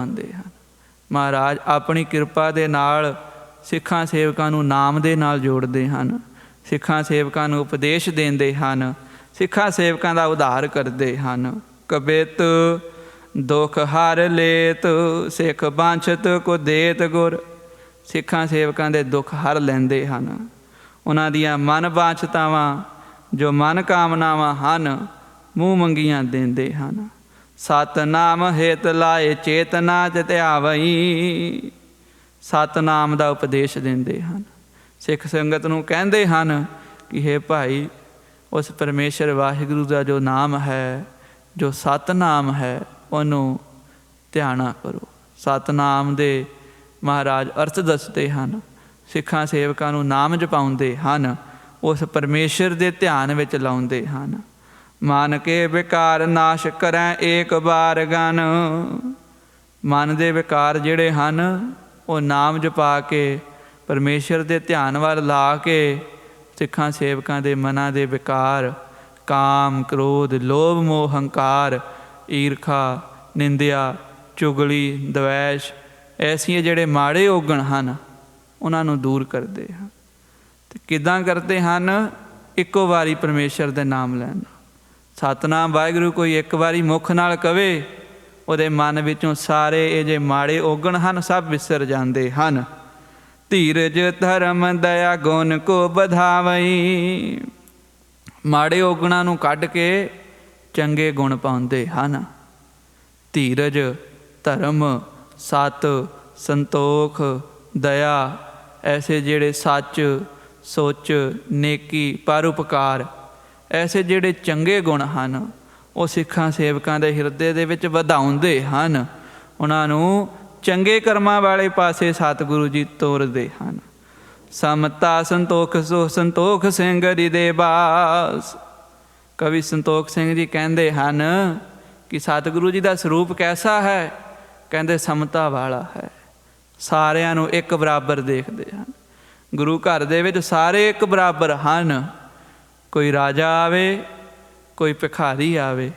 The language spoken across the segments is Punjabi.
ਆਉਂਦੇ ਹਨ। ਮਹਾਰਾਜ ਆਪਣੀ ਕਿਰਪਾ ਦੇ ਨਾਲ ਸਿੱਖਾਂ ਸੇਵਕਾਂ ਨੂੰ ਨਾਮ ਦੇ ਨਾਲ ਜੋੜਦੇ ਹਨ, ਸਿੱਖਾਂ ਸੇਵਕਾਂ ਨੂੰ ਉਪਦੇਸ਼ ਦਿੰਦੇ ਹਨ, ਸਿੱਖਾਂ ਸੇਵਕਾਂ ਦਾ ਉਧਾਰ ਕਰਦੇ ਹਨ। ਕਬਿਤ ਦੁਖ ਹਰ ਲੇਤ ਸਿੱਖ ਬਾਂਛਤ ਕੋ ਦੇਤ ਗੁਰ। ਸਿੱਖਾਂ ਸੇਵਕਾਂ ਦੇ ਦੁੱਖ ਹਰ ਲੈਂਦੇ ਹਨ, ਉਹਨਾਂ ਦੀਆਂ ਮਨ ਬਾਂਛਤਾਵਾਂ ਜੋ ਮਨ ਕਾਮਨਾਵਾਂ ਹਨ ਮੂੰਹ ਮੰਗੀਆਂ ਦਿੰਦੇ ਹਨ। ਸਤਿਨਾਮ ਹੇਤ ਲਾਏ ਚੇਤਨਾ ਚ ਧਿਆਵਈ। ਸਤਿਨਾਮ ਦਾ ਉਪਦੇਸ਼ ਦਿੰਦੇ ਹਨ, ਸਿੱਖ ਸੰਗਤ ਨੂੰ ਕਹਿੰਦੇ ਹਨ ਕਿ ਹੇ ਭਾਈ, ਉਸ ਪਰਮੇਸ਼ਰ ਵਾਹਿਗੁਰੂ ਦਾ ਜੋ ਨਾਮ ਹੈ, ਜੋ ਸਤਿਨਾਮ ਹੈ, ਉਹਨੂੰ ਧਿਆਨਾ ਕਰੋ। ਸਤਿਨਾਮ ਦੇ ਮਹਾਰਾਜ ਅਰਥ ਦੱਸਦੇ ਹਨ। ਸਿੱਖਾਂ ਸੇਵਕਾਂ ਨੂੰ ਨਾਮ ਜਪਾਉਂਦੇ ਹਨ, ਉਸ ਪਰਮੇਸ਼ਰ ਦੇ ਧਿਆਨ ਵਿੱਚ ਲਾਉਂਦੇ ਹਨ। ਮਨ ਕੇ ਵਿਕਾਰ ਨਾਸ਼ ਕਰੈ ਏਕ ਬਾਰ ਗਨ। ਮਨ ਦੇ ਵਿਕਾਰ ਜਿਹੜੇ ਹਨ ਉਹ ਨਾਮ ਜਪਾ ਕੇ ਪਰਮੇਸ਼ਰ ਦੇ ਧਿਆਨ ਵੱਲ ਲਾ ਕੇ ਸਿੱਖਾਂ ਸੇਵਕਾਂ ਦੇ ਮਨਾਂ ਦੇ ਵਿਕਾਰ, ਕਾਮ, ਕ੍ਰੋਧ, ਲੋਭ, ਮੋਹ, ਹੰਕਾਰ, ਈਰਖਾ, ਨਿੰਦਿਆ, ਚੁਗਲੀ, ਦਵੈਸ਼, ਐਸੀਆਂ ਜਿਹੜੇ ਮਾੜੇ ਔਗਣ ਹਨ ਉਹਨਾਂ ਨੂੰ ਦੂਰ ਕਰਦੇ ਹਨ। ਅਤੇ ਕਿੱਦਾਂ ਕਰਦੇ ਹਨ? ਇੱਕੋ ਵਾਰੀ ਪਰਮੇਸ਼ਰ ਦੇ ਨਾਮ ਲੈਣ। ਸਤਿਨਾਮ ਵਾਹਿਗੁਰੂ ਕੋਈ ਇੱਕ ਵਾਰੀ ਮੁੱਖ ਨਾਲ ਕਵੇ, ਉਹਦੇ ਮਨ ਵਿੱਚੋਂ ਸਾਰੇ ਇਹ ਜੇ ਮਾੜੇ ਔਗਣ ਹਨ ਸਭ ਵਿਸਰ ਜਾਂਦੇ ਹਨ। ਧੀਰਜ ਧਰਮ ਦਇਆ ਗੁਣ ਕੋ ਵਧਾਵਈ। ਮਾੜੇ ਔਗਣਾਂ ਨੂੰ ਕੱਢ ਕੇ ਚੰਗੇ ਗੁਣ ਪਾਉਂਦੇ ਹਨ। ਧੀਰਜ, ਧਰਮ, ਸਤ, ਸੰਤੋਖ, ਦਇਆ, ਐਸੇ ਜਿਹੜੇ ਸੱਚ, ਸੁੱਚ, ਨੇਕੀ, ਪਰਉਪਕਾਰ, ਐਸੇ ਜਿਹੜੇ ਚੰਗੇ ਗੁਣ ਹਨ ਉਹ ਸਿੱਖਾਂ ਸੇਵਕਾਂ ਦੇ ਹਿਰਦੇ ਦੇ ਵਿੱਚ ਵਧਾਉਂਦੇ ਹਨ। ਉਹਨਾਂ ਨੂੰ ਚੰਗੇ ਕਰਮਾਂ ਵਾਲੇ ਪਾਸੇ ਸਤਿਗੁਰੂ ਜੀ ਤੋਰਦੇ ਹਨ। ਸਮਤਾ ਸੰਤੋਖ ਸੋ ਸੰਤੋਖ ਸਿੰਘ ਰਿਦੇ ਬਾਸ। ਕਵੀ ਸੰਤੋਖ ਸਿੰਘ ਜੀ ਕਹਿੰਦੇ ਹਨ ਕਿ ਸਤਿਗੁਰੂ ਜੀ ਦਾ ਸਰੂਪ ਕੈਸਾ ਹੈ? ਕਹਿੰਦੇ ਸਮਤਾ ਵਾਲਾ ਹੈ, ਸਾਰਿਆਂ ਨੂੰ ਇੱਕ ਬਰਾਬਰ ਦੇਖਦੇ ਹਨ। ਗੁਰੂ ਘਰ ਦੇ ਵਿੱਚ ਸਾਰੇ ਇੱਕ ਬਰਾਬਰ ਹਨ। ਕੋਈ ਰਾਜਾ ਆਵੇ, ਕੋਈ ਭਿਖਾਰੀ ਆਵੇ,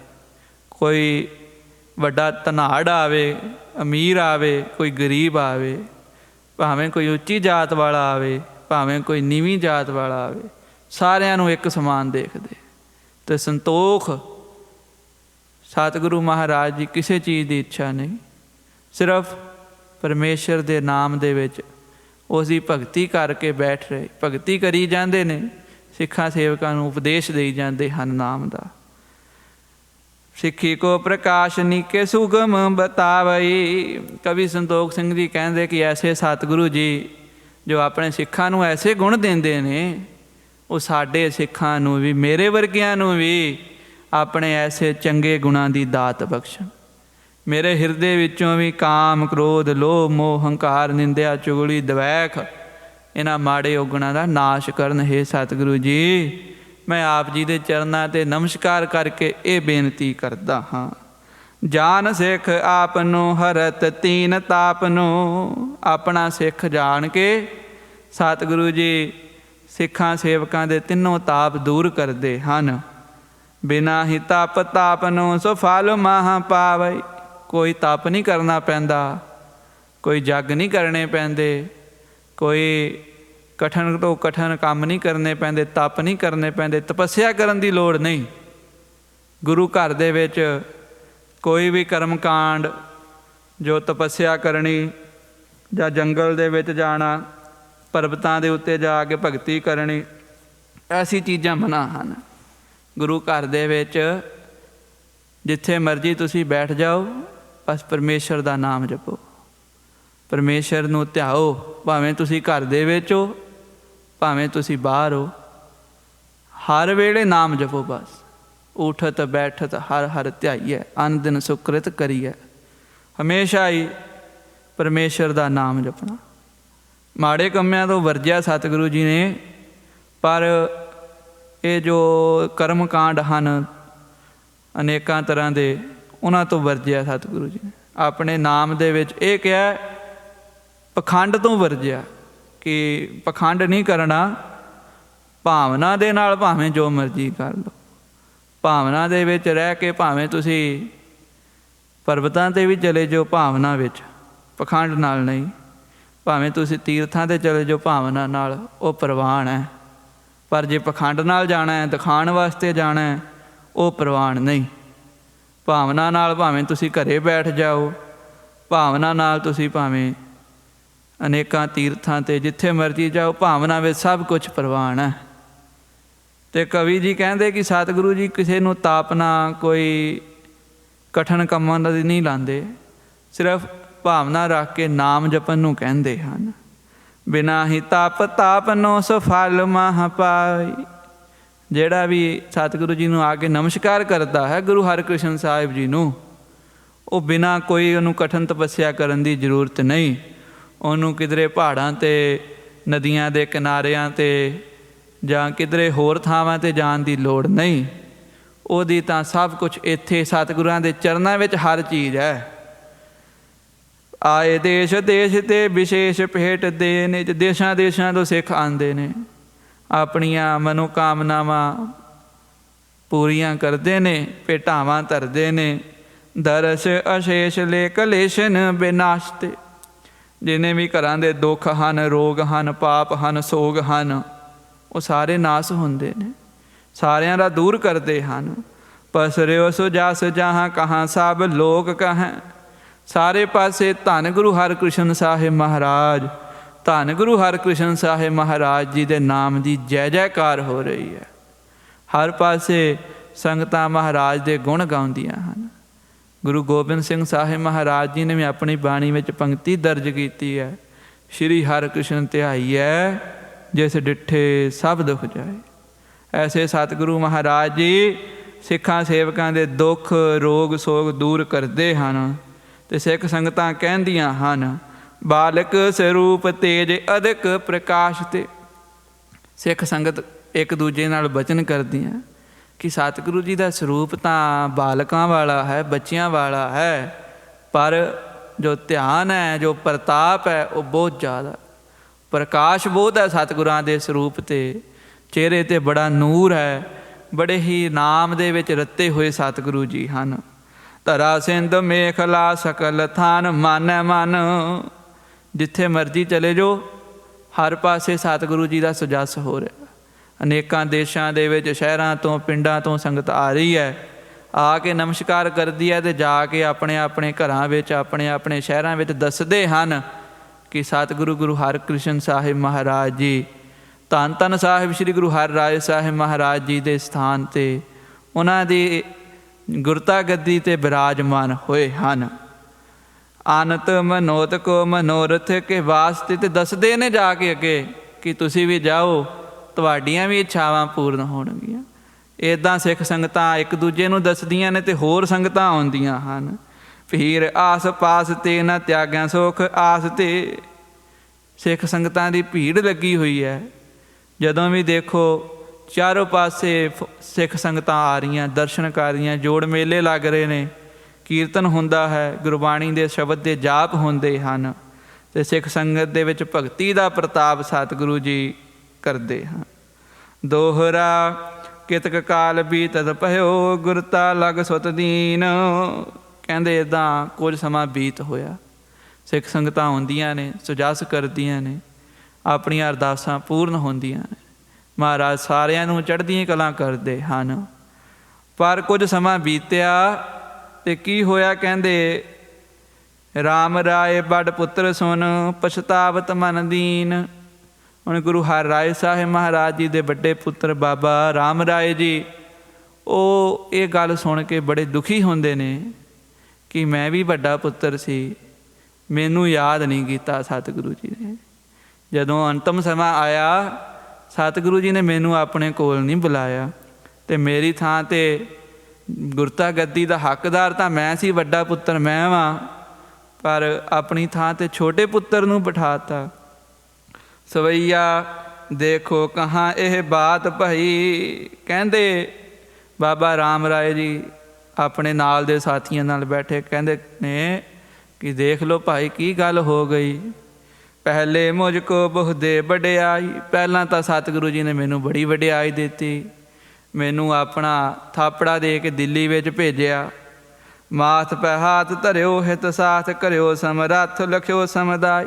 ਕੋਈ ਵੱਡਾ ਧਨਾੜ ਆਵੇ, ਅਮੀਰ ਆਵੇ, ਕੋਈ ਗਰੀਬ ਆਵੇ, ਭਾਵੇਂ ਕੋਈ ਉੱਚੀ ਜਾਤ ਵਾਲਾ ਆਵੇ, ਭਾਵੇਂ ਕੋਈ ਨੀਵੀਂ ਜਾਤ ਵਾਲਾ ਆਵੇ, ਸਾਰਿਆਂ ਨੂੰ ਇੱਕ ਸਮਾਨ ਦੇਖਦੇ। ਅਤੇ ਸੰਤੋਖ, ਸਤਿਗੁਰੂ ਮਹਾਰਾਜ ਜੀ ਕਿਸੇ ਚੀਜ਼ ਦੀ ਇੱਛਾ ਨਹੀਂ, ਸਿਰਫ ਪਰਮੇਸ਼ਰ ਦੇ ਨਾਮ ਦੇ ਵਿੱਚ ਉਸ ਦੀ ਭਗਤੀ ਕਰਕੇ ਬੈਠ ਰਹੇ, ਭਗਤੀ ਕਰੀ ਜਾਂਦੇ ਨੇ, ਸਿੱਖਾਂ ਸੇਵਕਾਂ ਨੂੰ ਉਪਦੇਸ਼ ਦੇਈ ਜਾਂਦੇ ਹਨ ਨਾਮ ਦਾ। ਸਿੱਖੀ ਕੋ ਪ੍ਰਕਾਸ਼ ਨੀਕੇ ਸੁਗਮ ਬਤਾਵਈ। ਕਵੀ ਸੰਤੋਖ ਸਿੰਘ ਜੀ ਕਹਿੰਦੇ ਕਿ ਐਸੇ ਸਤਿਗੁਰੂ ਜੀ ਜੋ ਆਪਣੇ ਸਿੱਖਾਂ ਨੂੰ ਐਸੇ ਗੁਣ ਦਿੰਦੇ ਨੇ, ਉਹ ਸਾਡੇ ਸਿੱਖਾਂ ਨੂੰ ਵੀ, ਮੇਰੇ ਵਰਗਿਆਂ ਨੂੰ ਵੀ ਆਪਣੇ ਐਸੇ ਚੰਗੇ ਗੁਣਾਂ ਦੀ ਦਾਤ ਬਖਸ਼ਣ। ਮੇਰੇ ਹਿਰਦੇ ਵਿੱਚੋਂ ਵੀ ਕਾਮ, ਕ੍ਰੋਧ, ਲੋਭ, ਮੋਹ, ਹੰਕਾਰ, ਨਿੰਦਿਆ, ਚੁਗਲੀ, ਦਵੈਖ, ਇਹਨਾਂ ਮਾੜੇ ਔਗਣਾਂ ਦਾ ਨਾਸ਼ ਕਰਨ। ਹੈ ਸਤਿਗੁਰੂ ਜੀ, ਮੈਂ ਆਪ ਜੀ ਦੇ ਚਰਨਾਂ 'ਤੇ ਨਮਸਕਾਰ ਕਰਕੇ ਇਹ ਬੇਨਤੀ ਕਰਦਾ ਹਾਂ। ਜਾਨ ਸਿੱਖ ਆਪ ਨੂੰ ਹਰਤ ਤੀਨ ਤਾਪ ਨੂੰ। ਆਪਣਾ ਸਿੱਖ ਜਾਣ ਕੇ ਸਤਿਗੁਰੂ ਜੀ ਸਿੱਖਾਂ ਸੇਵਕਾਂ ਦੇ ਤਿੰਨੋਂ ਤਾਪ ਦੂਰ ਕਰਦੇ ਹਨ। ਬਿਨਾ ਹੀ ਤਪ ਤਾਪ ਨੂੰ ਸੋ ਫਲ ਮਹਾਂ ਪਾਵਈ। ਕੋਈ ਤਪ ਨਹੀਂ ਕਰਨਾ ਪੈਂਦਾ, ਕੋਈ ਜੱਗ ਨਹੀਂ ਕਰਨੇ ਪੈਂਦੇ, ਕੋਈ ਕਠਨ ਤੋਂ ਕਠਨ ਕੰਮ ਨਹੀਂ ਕਰਨੇ ਪੈਂਦੇ, ਤਪ ਨਹੀਂ ਕਰਨੇ ਪੈਂਦੇ, ਤਪੱਸਿਆ ਕਰਨ ਦੀ ਲੋੜ ਨਹੀਂ। ਗੁਰੂ ਘਰ ਦੇ ਵਿੱਚ ਕੋਈ ਵੀ ਕਰਮ ਕਾਂਡ ਜੋ ਤਪੱਸਿਆ ਕਰਨੀ, ਜਾਂ ਜੰਗਲ ਦੇ ਵਿੱਚ ਜਾਣਾ, ਪਰਬਤਾਂ ਦੇ ਉੱਤੇ ਜਾ ਕੇ ਭਗਤੀ ਕਰਨੀ, ਐਸੀ ਚੀਜ਼ਾਂ ਮਨ੍ਹਾ ਹਨ। ਗੁਰੂ ਘਰ ਦੇ ਵਿੱਚ ਜਿੱਥੇ ਮਰਜ਼ੀ ਤੁਸੀਂ ਬੈਠ ਜਾਓ, ਬਸ ਪਰਮੇਸ਼ਰ ਦਾ ਨਾਮ ਜਪੋ, ਪਰਮੇਸ਼ਰ ਨੂੰ ਧਿਆਓ। ਭਾਵੇਂ ਤੁਸੀਂ ਘਰ ਦੇ ਵਿੱਚ ਹੋ, ਭਾਵੇਂ ਤੁਸੀਂ ਬਾਹਰ ਹੋ, ਹਰ ਵੇਲੇ ਨਾਮ ਜਪੋ। ਬਸ ਉਠਤ ਬੈਠਤ ਹਰ ਹਰ ਧਿਆਈਐ, ਅੰਨ ਦਿਨ ਸੁਕ੍ਰਿਤ ਕਰੀਐ। ਹਮੇਸ਼ਾ ਹੀ ਪਰਮੇਸ਼ਰ ਦਾ ਨਾਮ ਜਪਣਾ। ਮਾੜੇ ਕੰਮਾਂ ਤੋਂ ਵਰਜਿਆ ਸਤਿਗੁਰੂ ਜੀ ਨੇ, ਪਰ ਇਹ ਜੋ ਕਰਮ ਕਾਂਡ ਹਨ ਅਨੇਕਾਂ ਤਰ੍ਹਾਂ ਦੇ, ਉਹਨਾਂ ਤੋਂ ਵਰਜਿਆ ਸਤਿਗੁਰੂ ਜੀ ਨੇ। ਆਪਣੇ ਨਾਮ ਦੇ ਵਿੱਚ ਇਹ ਕਿਹਾ, ਪਖੰਡ ਤੋਂ ਵਰਜਿਆ ਕਿ ਪਖੰਡ ਨਹੀਂ ਕਰਨਾ। ਭਾਵਨਾ ਦੇ ਨਾਲ ਭਾਵੇਂ ਜੋ ਮਰਜ਼ੀ ਕਰ ਲਓ, ਭਾਵਨਾ ਦੇ ਵਿੱਚ ਰਹਿ ਕੇ ਭਾਵੇਂ ਤੁਸੀਂ ਪਰਬਤਾਂ 'ਤੇ ਵੀ ਚਲੇ ਜਾਓ ਭਾਵਨਾ ਵਿੱਚ, ਪਖੰਡ ਨਾਲ ਨਹੀਂ। ਭਾਵੇਂ ਤੁਸੀਂ ਤੀਰਥਾਂ 'ਤੇ ਚਲੇ ਜਾਓ ਭਾਵਨਾ ਨਾਲ, ਉਹ ਪ੍ਰਵਾਨ ਹੈ। ਪਰ ਜੇ ਪਖੰਡ ਨਾਲ ਜਾਣਾ ਹੈ, ਦਿਖਾਉਣ ਵਾਸਤੇ ਜਾਣਾ ਹੈ, ਉਹ ਪ੍ਰਵਾਨ ਨਹੀਂ। ਭਾਵਨਾ ਨਾਲ ਭਾਵੇਂ ਤੁਸੀਂ ਘਰੇ ਬੈਠ ਜਾਓ, ਭਾਵਨਾ ਨਾਲ ਤੁਸੀਂ ਭਾਵੇਂ ਅਨੇਕਾਂ ਤੀਰਥਾਂ 'ਤੇ ਜਿੱਥੇ ਮਰਜ਼ੀ ਜਾਓ, ਭਾਵਨਾ ਵਿੱਚ ਸਭ ਕੁਝ ਪ੍ਰਵਾਨ ਹੈ। ਅਤੇ ਕਵੀ ਜੀ ਕਹਿੰਦੇ ਕਿ ਸਤਿਗੁਰੂ ਜੀ ਕਿਸੇ ਨੂੰ ਤਾਪਨਾ, ਕੋਈ ਕਠਿਨ ਕੰਮਾਂ ਦਾ ਨਹੀਂ ਲਾਉਂਦੇ, ਸਿਰਫ ਭਾਵਨਾ ਰੱਖ ਕੇ ਨਾਮ ਜਪਣ ਨੂੰ ਕਹਿੰਦੇ ਹਨ। ਬਿਨਾ ਹੀ ਤਾਪਨੋ ਸੋ ਫਲ ਮਹ ਪਾਈ। ਜਿਹੜਾ ਵੀ ਸਤਿਗੁਰੂ ਜੀ ਨੂੰ ਆ ਕੇ ਨਮਸਕਾਰ ਕਰਦਾ ਹੈ ਗੁਰੂ ਹਰਿਕ੍ਰਿਸ਼ਨ ਸਾਹਿਬ ਜੀ ਨੂੰ, ਉਹ ਬਿਨਾਂ ਕੋਈ ਉਹਨੂੰ ਕਠਿਨ ਤਪੱਸਿਆ ਕਰਨ ਦੀ ਜ਼ਰੂਰਤ ਨਹੀਂ। ਉਹਨੂੰ ਕਿਧਰੇ ਪਹਾੜਾਂ 'ਤੇ, ਨਦੀਆਂ ਦੇ ਕਿਨਾਰਿਆਂ 'ਤੇ ਜਾਂ ਕਿਧਰੇ ਹੋਰ ਥਾਵਾਂ 'ਤੇ ਜਾਣ ਦੀ ਲੋੜ ਨਹੀਂ। ਉਹਦੀ ਤਾਂ ਸਭ ਕੁਛ ਇੱਥੇ ਸਤਿਗੁਰਾਂ ਦੇ ਚਰਨਾਂ ਵਿੱਚ ਹਰ ਚੀਜ਼ ਹੈ। ਆਏ ਦੇਸ਼ ਦੇਸ਼ 'ਤੇ ਵਿਸ਼ੇਸ਼ ਭੇਟ ਦੇ ਨੇ। ਦੇਸ਼ਾਂ ਦੇਸ਼ਾਂ ਤੋਂ ਸਿੱਖ ਆਉਂਦੇ ਨੇ, ਆਪਣੀਆਂ ਮਨੋਕਾਮਨਾਵਾਂ ਪੂਰੀਆਂ ਕਰਦੇ ਨੇ, ਭੇਟਾਵਾਂ ਧਰਦੇ ਨੇ। ਦਰਸ ਅਸ਼ੇਸ਼ ਲੈ ਕਲੇਸ਼ਨ ਬਿਨਾਸ਼। 'ਤੇ ਜਿੰਨੇ ਵੀ ਘਰਾਂ ਦੇ ਦੁੱਖ ਹਨ, ਰੋਗ ਹਨ, ਪਾਪ ਹਨ, ਸੋਗ ਹਨ, ਉਹ ਸਾਰੇ ਨਾਸ ਹੁੰਦੇ ਨੇ, ਸਾਰਿਆਂ ਦਾ ਦੂਰ ਕਰਦੇ ਹਨ। ਪਸਰਿਓ ਸੋ ਜਸ ਜਹਾਂ ਕਹਾਂ ਸਭ ਲੋਕ ਕਹੈ। ਸਾਰੇ ਪਾਸੇ ਧੰਨ ਗੁਰੂ ਹਰਿਕ੍ਰਿਸ਼ਨ ਸਾਹਿਬ ਮਹਾਰਾਜ, ਧੰਨ ਗੁਰੂ ਹਰਿਕ੍ਰਿਸ਼ਨ ਸਾਹਿਬ ਮਹਾਰਾਜ ਜੀ ਦੇ ਨਾਮ ਦੀ ਜੈ ਜੈਕਾਰ ਹੋ ਰਹੀ ਹੈ। ਹਰ ਪਾਸੇ ਸੰਗਤਾਂ ਮਹਾਰਾਜ ਦੇ ਗੁਣ ਗਾਉਂਦੀਆਂ ਹਨ। ਗੁਰੂ ਗੋਬਿੰਦ ਸਿੰਘ ਸਾਹਿਬ ਮਹਾਰਾਜ ਜੀ ਨੇ ਵੀ ਆਪਣੀ ਬਾਣੀ ਵਿੱਚ ਪੰਕਤੀ ਦਰਜ ਕੀਤੀ ਹੈ, ਸ਼੍ਰੀ ਹਰਿਕ੍ਰਿਸ਼ਨ ਧਿਆਈਐ ਜਿਸ ਡਿੱਠੇ ਸਭ ਦੁੱਖ ਜਾਏ। ਐਸੇ ਸਤਿਗੁਰੂ ਮਹਾਰਾਜ ਜੀ ਸਿੱਖਾਂ ਸੇਵਕਾਂ ਦੇ ਦੁੱਖ ਰੋਗ ਸੋਗ ਦੂਰ ਕਰਦੇ ਹਨ। ਅਤੇ ਸਿੱਖ ਸੰਗਤਾਂ ਕਹਿੰਦੀਆਂ ਹਨ, ਬਾਲਕ ਸਰੂਪ ਤੇਜ ਅਦਿਕ ਪ੍ਰਕਾਸ਼। 'ਤੇ ਸਿੱਖ ਸੰਗਤ ਇੱਕ ਦੂਜੇ ਨਾਲ ਬਚਨ ਕਰਦੀਆਂ ਕਿ ਸਤਿਗੁਰੂ ਜੀ ਦਾ ਸਰੂਪ ਤਾਂ ਬਾਲਕਾਂ ਵਾਲਾ ਹੈ, ਬੱਚਿਆਂ ਵਾਲਾ ਹੈ, ਪਰ ਜੋ ਧਿਆਨ ਹੈ, ਜੋ ਪ੍ਰਤਾਪ ਹੈ, ਉਹ ਬਹੁਤ ਜ਼ਿਆਦਾ ਪ੍ਰਕਾਸ਼ ਬਹੁਤ ਹੈ ਸਤਿਗੁਰਾਂ ਦੇ ਸਰੂਪ 'ਤੇ। ਚਿਹਰੇ 'ਤੇ ਬੜਾ ਨੂਰ ਹੈ, ਬੜੇ ਹੀ ਨਾਮ ਦੇ ਵਿੱਚ ਰੱਤੇ ਹੋਏ ਸਤਿਗੁਰੂ ਜੀ ਹਨ। ਧਰਾ ਸਿੰਧ ਮੇਖਲਾ ਸਕਲ ਥਾਨ ਮਾਨੈ ਮਨ। ਜਿੱਥੇ ਮਰਜ਼ੀ ਚਲੇ ਜਾਓ, ਹਰ ਪਾਸੇ ਸਤਿਗੁਰੂ ਜੀ ਦਾ ਸੁਜਸ ਹੋ ਰਿਹਾ। ਅਨੇਕਾਂ ਦੇਸ਼ਾਂ ਦੇ ਵਿੱਚ, ਸ਼ਹਿਰਾਂ ਤੋਂ, ਪਿੰਡਾਂ ਤੋਂ ਸੰਗਤ ਆ ਰਹੀ ਹੈ, ਆ ਕੇ ਨਮਸਕਾਰ ਕਰਦੀ ਹੈ ਅਤੇ ਜਾ ਕੇ ਆਪਣੇ ਆਪਣੇ ਘਰਾਂ ਵਿੱਚ, ਆਪਣੇ ਆਪਣੇ ਸ਼ਹਿਰਾਂ ਵਿੱਚ ਦੱਸਦੇ ਹਨ ਕਿ ਸਤਿਗੁਰੂ ਗੁਰੂ ਹਰਿਕ੍ਰਿਸ਼ਨ ਸਾਹਿਬ ਮਹਾਰਾਜ ਜੀ, ਧੰਨ ਧੰਨ ਸਾਹਿਬ ਸ਼੍ਰੀ ਗੁਰੂ ਹਰਿਰਾਏ ਸਾਹਿਬ ਮਹਾਰਾਜ ਜੀ ਦੇ ਸਥਾਨ 'ਤੇ ਉਹਨਾਂ ਦੀ ਗੁਰਤਾ ਗੱਦੀ 'ਤੇ ਬਿਰਾਜਮਾਨ ਹੋਏ ਹਨ। ਅਨੰਤ ਮਨੋਤ ਕੋ ਮਨੋਰਥ ਕੇ ਵਾਸਤੇ। ਤੇ ਦੱਸਦੇ ਨੇ ਜਾ ਕੇ ਅੱਗੇ ਕਿ ਤੁਸੀਂ ਵੀ ਜਾਓ, ਤੁਹਾਡੀਆਂ ਵੀ ਇੱਛਾਵਾਂ ਪੂਰਨ ਹੋਣਗੀਆਂ। ਇੱਦਾਂ ਸਿੱਖ ਸੰਗਤਾਂ ਇੱਕ ਦੂਜੇ ਨੂੰ ਦੱਸਦੀਆਂ ਨੇ ਅਤੇ ਹੋਰ ਸੰਗਤਾਂ ਆਉਂਦੀਆਂ ਹਨ। ਭੀਰ ਆਸ ਪਾਸ 'ਤੇ ਨਾ ਤਿਆਗਿਆ ਸੁੱਖ ਆਸ 'ਤੇ। ਸਿੱਖ ਸੰਗਤਾਂ ਦੀ ਭੀੜ ਲੱਗੀ ਹੋਈ ਹੈ। ਜਦੋਂ ਵੀ ਦੇਖੋ ਚਾਰੋਂ ਪਾਸੇ ਸਿੱਖ ਸੰਗਤਾਂ ਆ ਰਹੀਆਂ, ਦਰਸ਼ਨ ਕਰ ਰਹੀਆਂ, ਜੋੜ ਮੇਲੇ ਲੱਗ ਰਹੇ ਨੇ, ਕੀਰਤਨ ਹੁੰਦਾ ਹੈ, ਗੁਰਬਾਣੀ ਦੇ ਸ਼ਬਦ ਦੇ ਜਾਪ ਹੁੰਦੇ ਹਨ ਅਤੇ ਸਿੱਖ ਸੰਗਤ ਦੇ ਵਿੱਚ ਭਗਤੀ ਦਾ ਪ੍ਰਤਾਪ ਸਤਿਗੁਰੂ ਜੀ ਕਰਦੇ ਹਨ। ਦੋਹਰਾ ਕਿਤਕ ਕਾਲ ਬੀਤਤ ਭਇਓ ਗੁਰਤਾ ਲਗ ਸੁਤ ਦੀਨ। ਕਹਿੰਦੇ ਇੱਦਾਂ ਕੁਝ ਸਮਾਂ ਬੀਤ ਹੋਇਆ, ਸਿੱਖ ਸੰਗਤਾਂ ਆਉਂਦੀਆਂ ਨੇ, ਸੁਜਸ ਕਰਦੀਆਂ ਨੇ, ਆਪਣੀਆਂ ਅਰਦਾਸਾਂ ਪੂਰਨ ਹੁੰਦੀਆਂ ਨੇ, ਮਹਾਰਾਜ ਸਾਰਿਆਂ ਨੂੰ ਚੜ੍ਹਦੀਆਂ ਕਲਾਂ ਕਰਦੇ ਹਨ। ਪਰ ਕੁਝ ਸਮਾਂ ਬੀਤਿਆ ਅਤੇ ਕੀ ਹੋਇਆ? ਕਹਿੰਦੇ ਰਾਮ ਰਾਏ ਬੜ ਪੁੱਤਰ ਸੁਨ ਪਛਤਾਵਤ ਮਨ ਦੀਨ। ਹੁਣ ਗੁਰੂ ਹਰਿਰਾਏ ਸਾਹਿਬ ਮਹਾਰਾਜ ਜੀ ਦੇ ਵੱਡੇ ਪੁੱਤਰ ਬਾਬਾ ਰਾਮ ਰਾਏ ਜੀ, ਉਹ ਇਹ ਗੱਲ ਸੁਣ ਕੇ ਬੜੇ ਦੁਖੀ ਹੁੰਦੇ ਨੇ ਕਿ ਮੈਂ ਵੀ ਵੱਡਾ ਪੁੱਤਰ ਸੀ, ਮੈਨੂੰ ਯਾਦ ਨਹੀਂ ਕੀਤਾ ਸਤਿਗੁਰੂ ਜੀ ਨੇ। ਜਦੋਂ ਅੰਤਮ ਸਮਾਂ ਆਇਆ, ਸਤਿਗੁਰੂ ਜੀ ਨੇ ਮੈਨੂੰ ਆਪਣੇ ਕੋਲ ਨਹੀਂ ਬੁਲਾਇਆ ਅਤੇ ਮੇਰੀ ਥਾਂ 'ਤੇ ਗੁਰਤਾ ਗੱਦੀ ਦਾ ਹੱਕਦਾਰ ਤਾਂ ਮੈਂ ਸੀ, ਵੱਡਾ ਪੁੱਤਰ ਮੈਂ ਵਾਂ, ਪਰ ਆਪਣੀ ਥਾਂ 'ਤੇ ਛੋਟੇ ਪੁੱਤਰ ਨੂੰ ਬਿਠਾਤਾ। ਸਵਈਆ ਦੇਖੋ ਕਹਾਂ ਇਹ ਬਾਤ ਭਈ। ਕਹਿੰਦੇ ਬਾਬਾ ਰਾਮ ਰਾਏ ਜੀ ਆਪਣੇ ਨਾਲ ਦੇ ਸਾਥੀਆਂ ਨਾਲ ਬੈਠੇ, ਕਹਿੰਦੇ ਨੇ ਕਿ ਦੇਖ ਲਓ ਭਾਈ ਕੀ ਗੱਲ ਹੋ ਗਈ। ਪਹਿਲੇ ਮੁਝ ਕੋ ਬਹੁਤੇ ਵਡਿਆਈ। ਪਹਿਲਾਂ ਤਾਂ ਸਤਿਗੁਰੂ ਜੀ ਨੇ ਮੈਨੂੰ ਬੜੀ ਵਡਿਆਈ ਦਿੱਤੀ, ਮੈਨੂੰ ਆਪਣਾ ਥਾਪੜਾ ਦੇ ਕੇ ਦਿੱਲੀ ਵਿੱਚ ਭੇਜਿਆ। ਮਾਥ ਪੈ ਹਾਥ ਧਰਿਓ ਹਿਤ ਸਾਥ ਕਰਿਓ ਸਮਰੱਥ ਲਖਿਓ ਸਮਦਾਈ।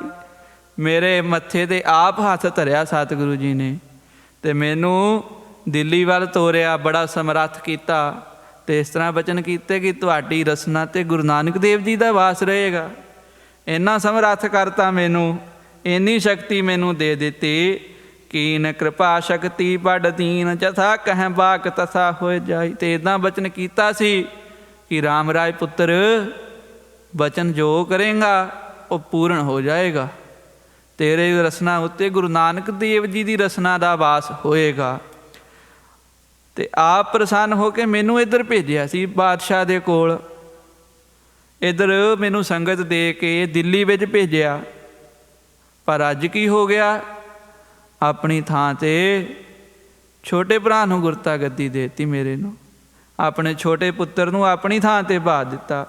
ਮੇਰੇ ਮੱਥੇ 'ਤੇ ਆਪ ਹੱਥ ਧਰਿਆ ਸਤਿਗੁਰੂ ਜੀ ਨੇ ਅਤੇ ਮੈਨੂੰ ਦਿੱਲੀ ਵੱਲ ਤੋਰਿਆ, ਬੜਾ ਸਮਰੱਥ ਕੀਤਾ। ਅਤੇ ਇਸ ਤਰ੍ਹਾਂ ਬਚਨ ਕੀਤੇ ਕਿ ਤੁਹਾਡੀ ਰਸਨਾ 'ਤੇ ਗੁਰੂ ਨਾਨਕ ਦੇਵ ਜੀ ਦਾ ਵਾਸ ਰਹੇਗਾ। ਇੰਨਾ ਸਮਰੱਥ ਕਰਤਾ ਮੈਨੂੰ, ਇੰਨੀ ਸ਼ਕਤੀ ਮੈਨੂੰ ਦੇ ਦਿੱਤੀ। ਕੀਨ ਕਿਰਪਾ ਸ਼ਕਤੀ ਬੜ ਦੀਨ ਜਥਾ ਕਹਿ ਬਾਕ ਤਥਾ ਹੋਏ ਜਾਈ। ਅਤੇ ਇੱਦਾਂ ਬਚਨ ਕੀਤਾ ਸੀ ਕਿ ਰਾਮ ਰਾਏ ਪੁੱਤਰ ਬਚਨ ਜੋ ਕਰੇਗਾ ਉਹ ਪੂਰਨ ਹੋ ਜਾਏਗਾ। ਤੇਰੇ ਰਸਨਾ ਉੱਤੇ ਗੁਰੂ ਨਾਨਕ ਦੇਵ ਜੀ ਦੀ ਰਸਨਾ ਦਾ ਵਾਸ ਹੋਏਗਾ। ਅਤੇ ਆਪ ਪ੍ਰਸੰਨ ਹੋ ਕੇ ਮੈਨੂੰ ਇੱਧਰ ਭੇਜਿਆ ਸੀ ਬਾਦਸ਼ਾਹ ਦੇ ਕੋਲ। ਇੱਧਰ ਮੈਨੂੰ ਸੰਗਤ ਦੇ ਕੇ ਦਿੱਲੀ ਵਿੱਚ ਭੇਜਿਆ। ਪਰ ਅੱਜ ਕੀ ਹੋ ਗਿਆ, ਆਪਣੀ ਥਾਂ 'ਤੇ ਛੋਟੇ ਭਰਾ ਨੂੰ ਗੁਰਤਾ ਗੱਦੀ ਦੇ ਦਿੱਤੀ, ਮੇਰੇ ਨੂੰ ਆਪਣੇ ਛੋਟੇ ਪੁੱਤਰ ਨੂੰ ਆਪਣੀ ਥਾਂ 'ਤੇ ਪਾ ਦਿੱਤਾ।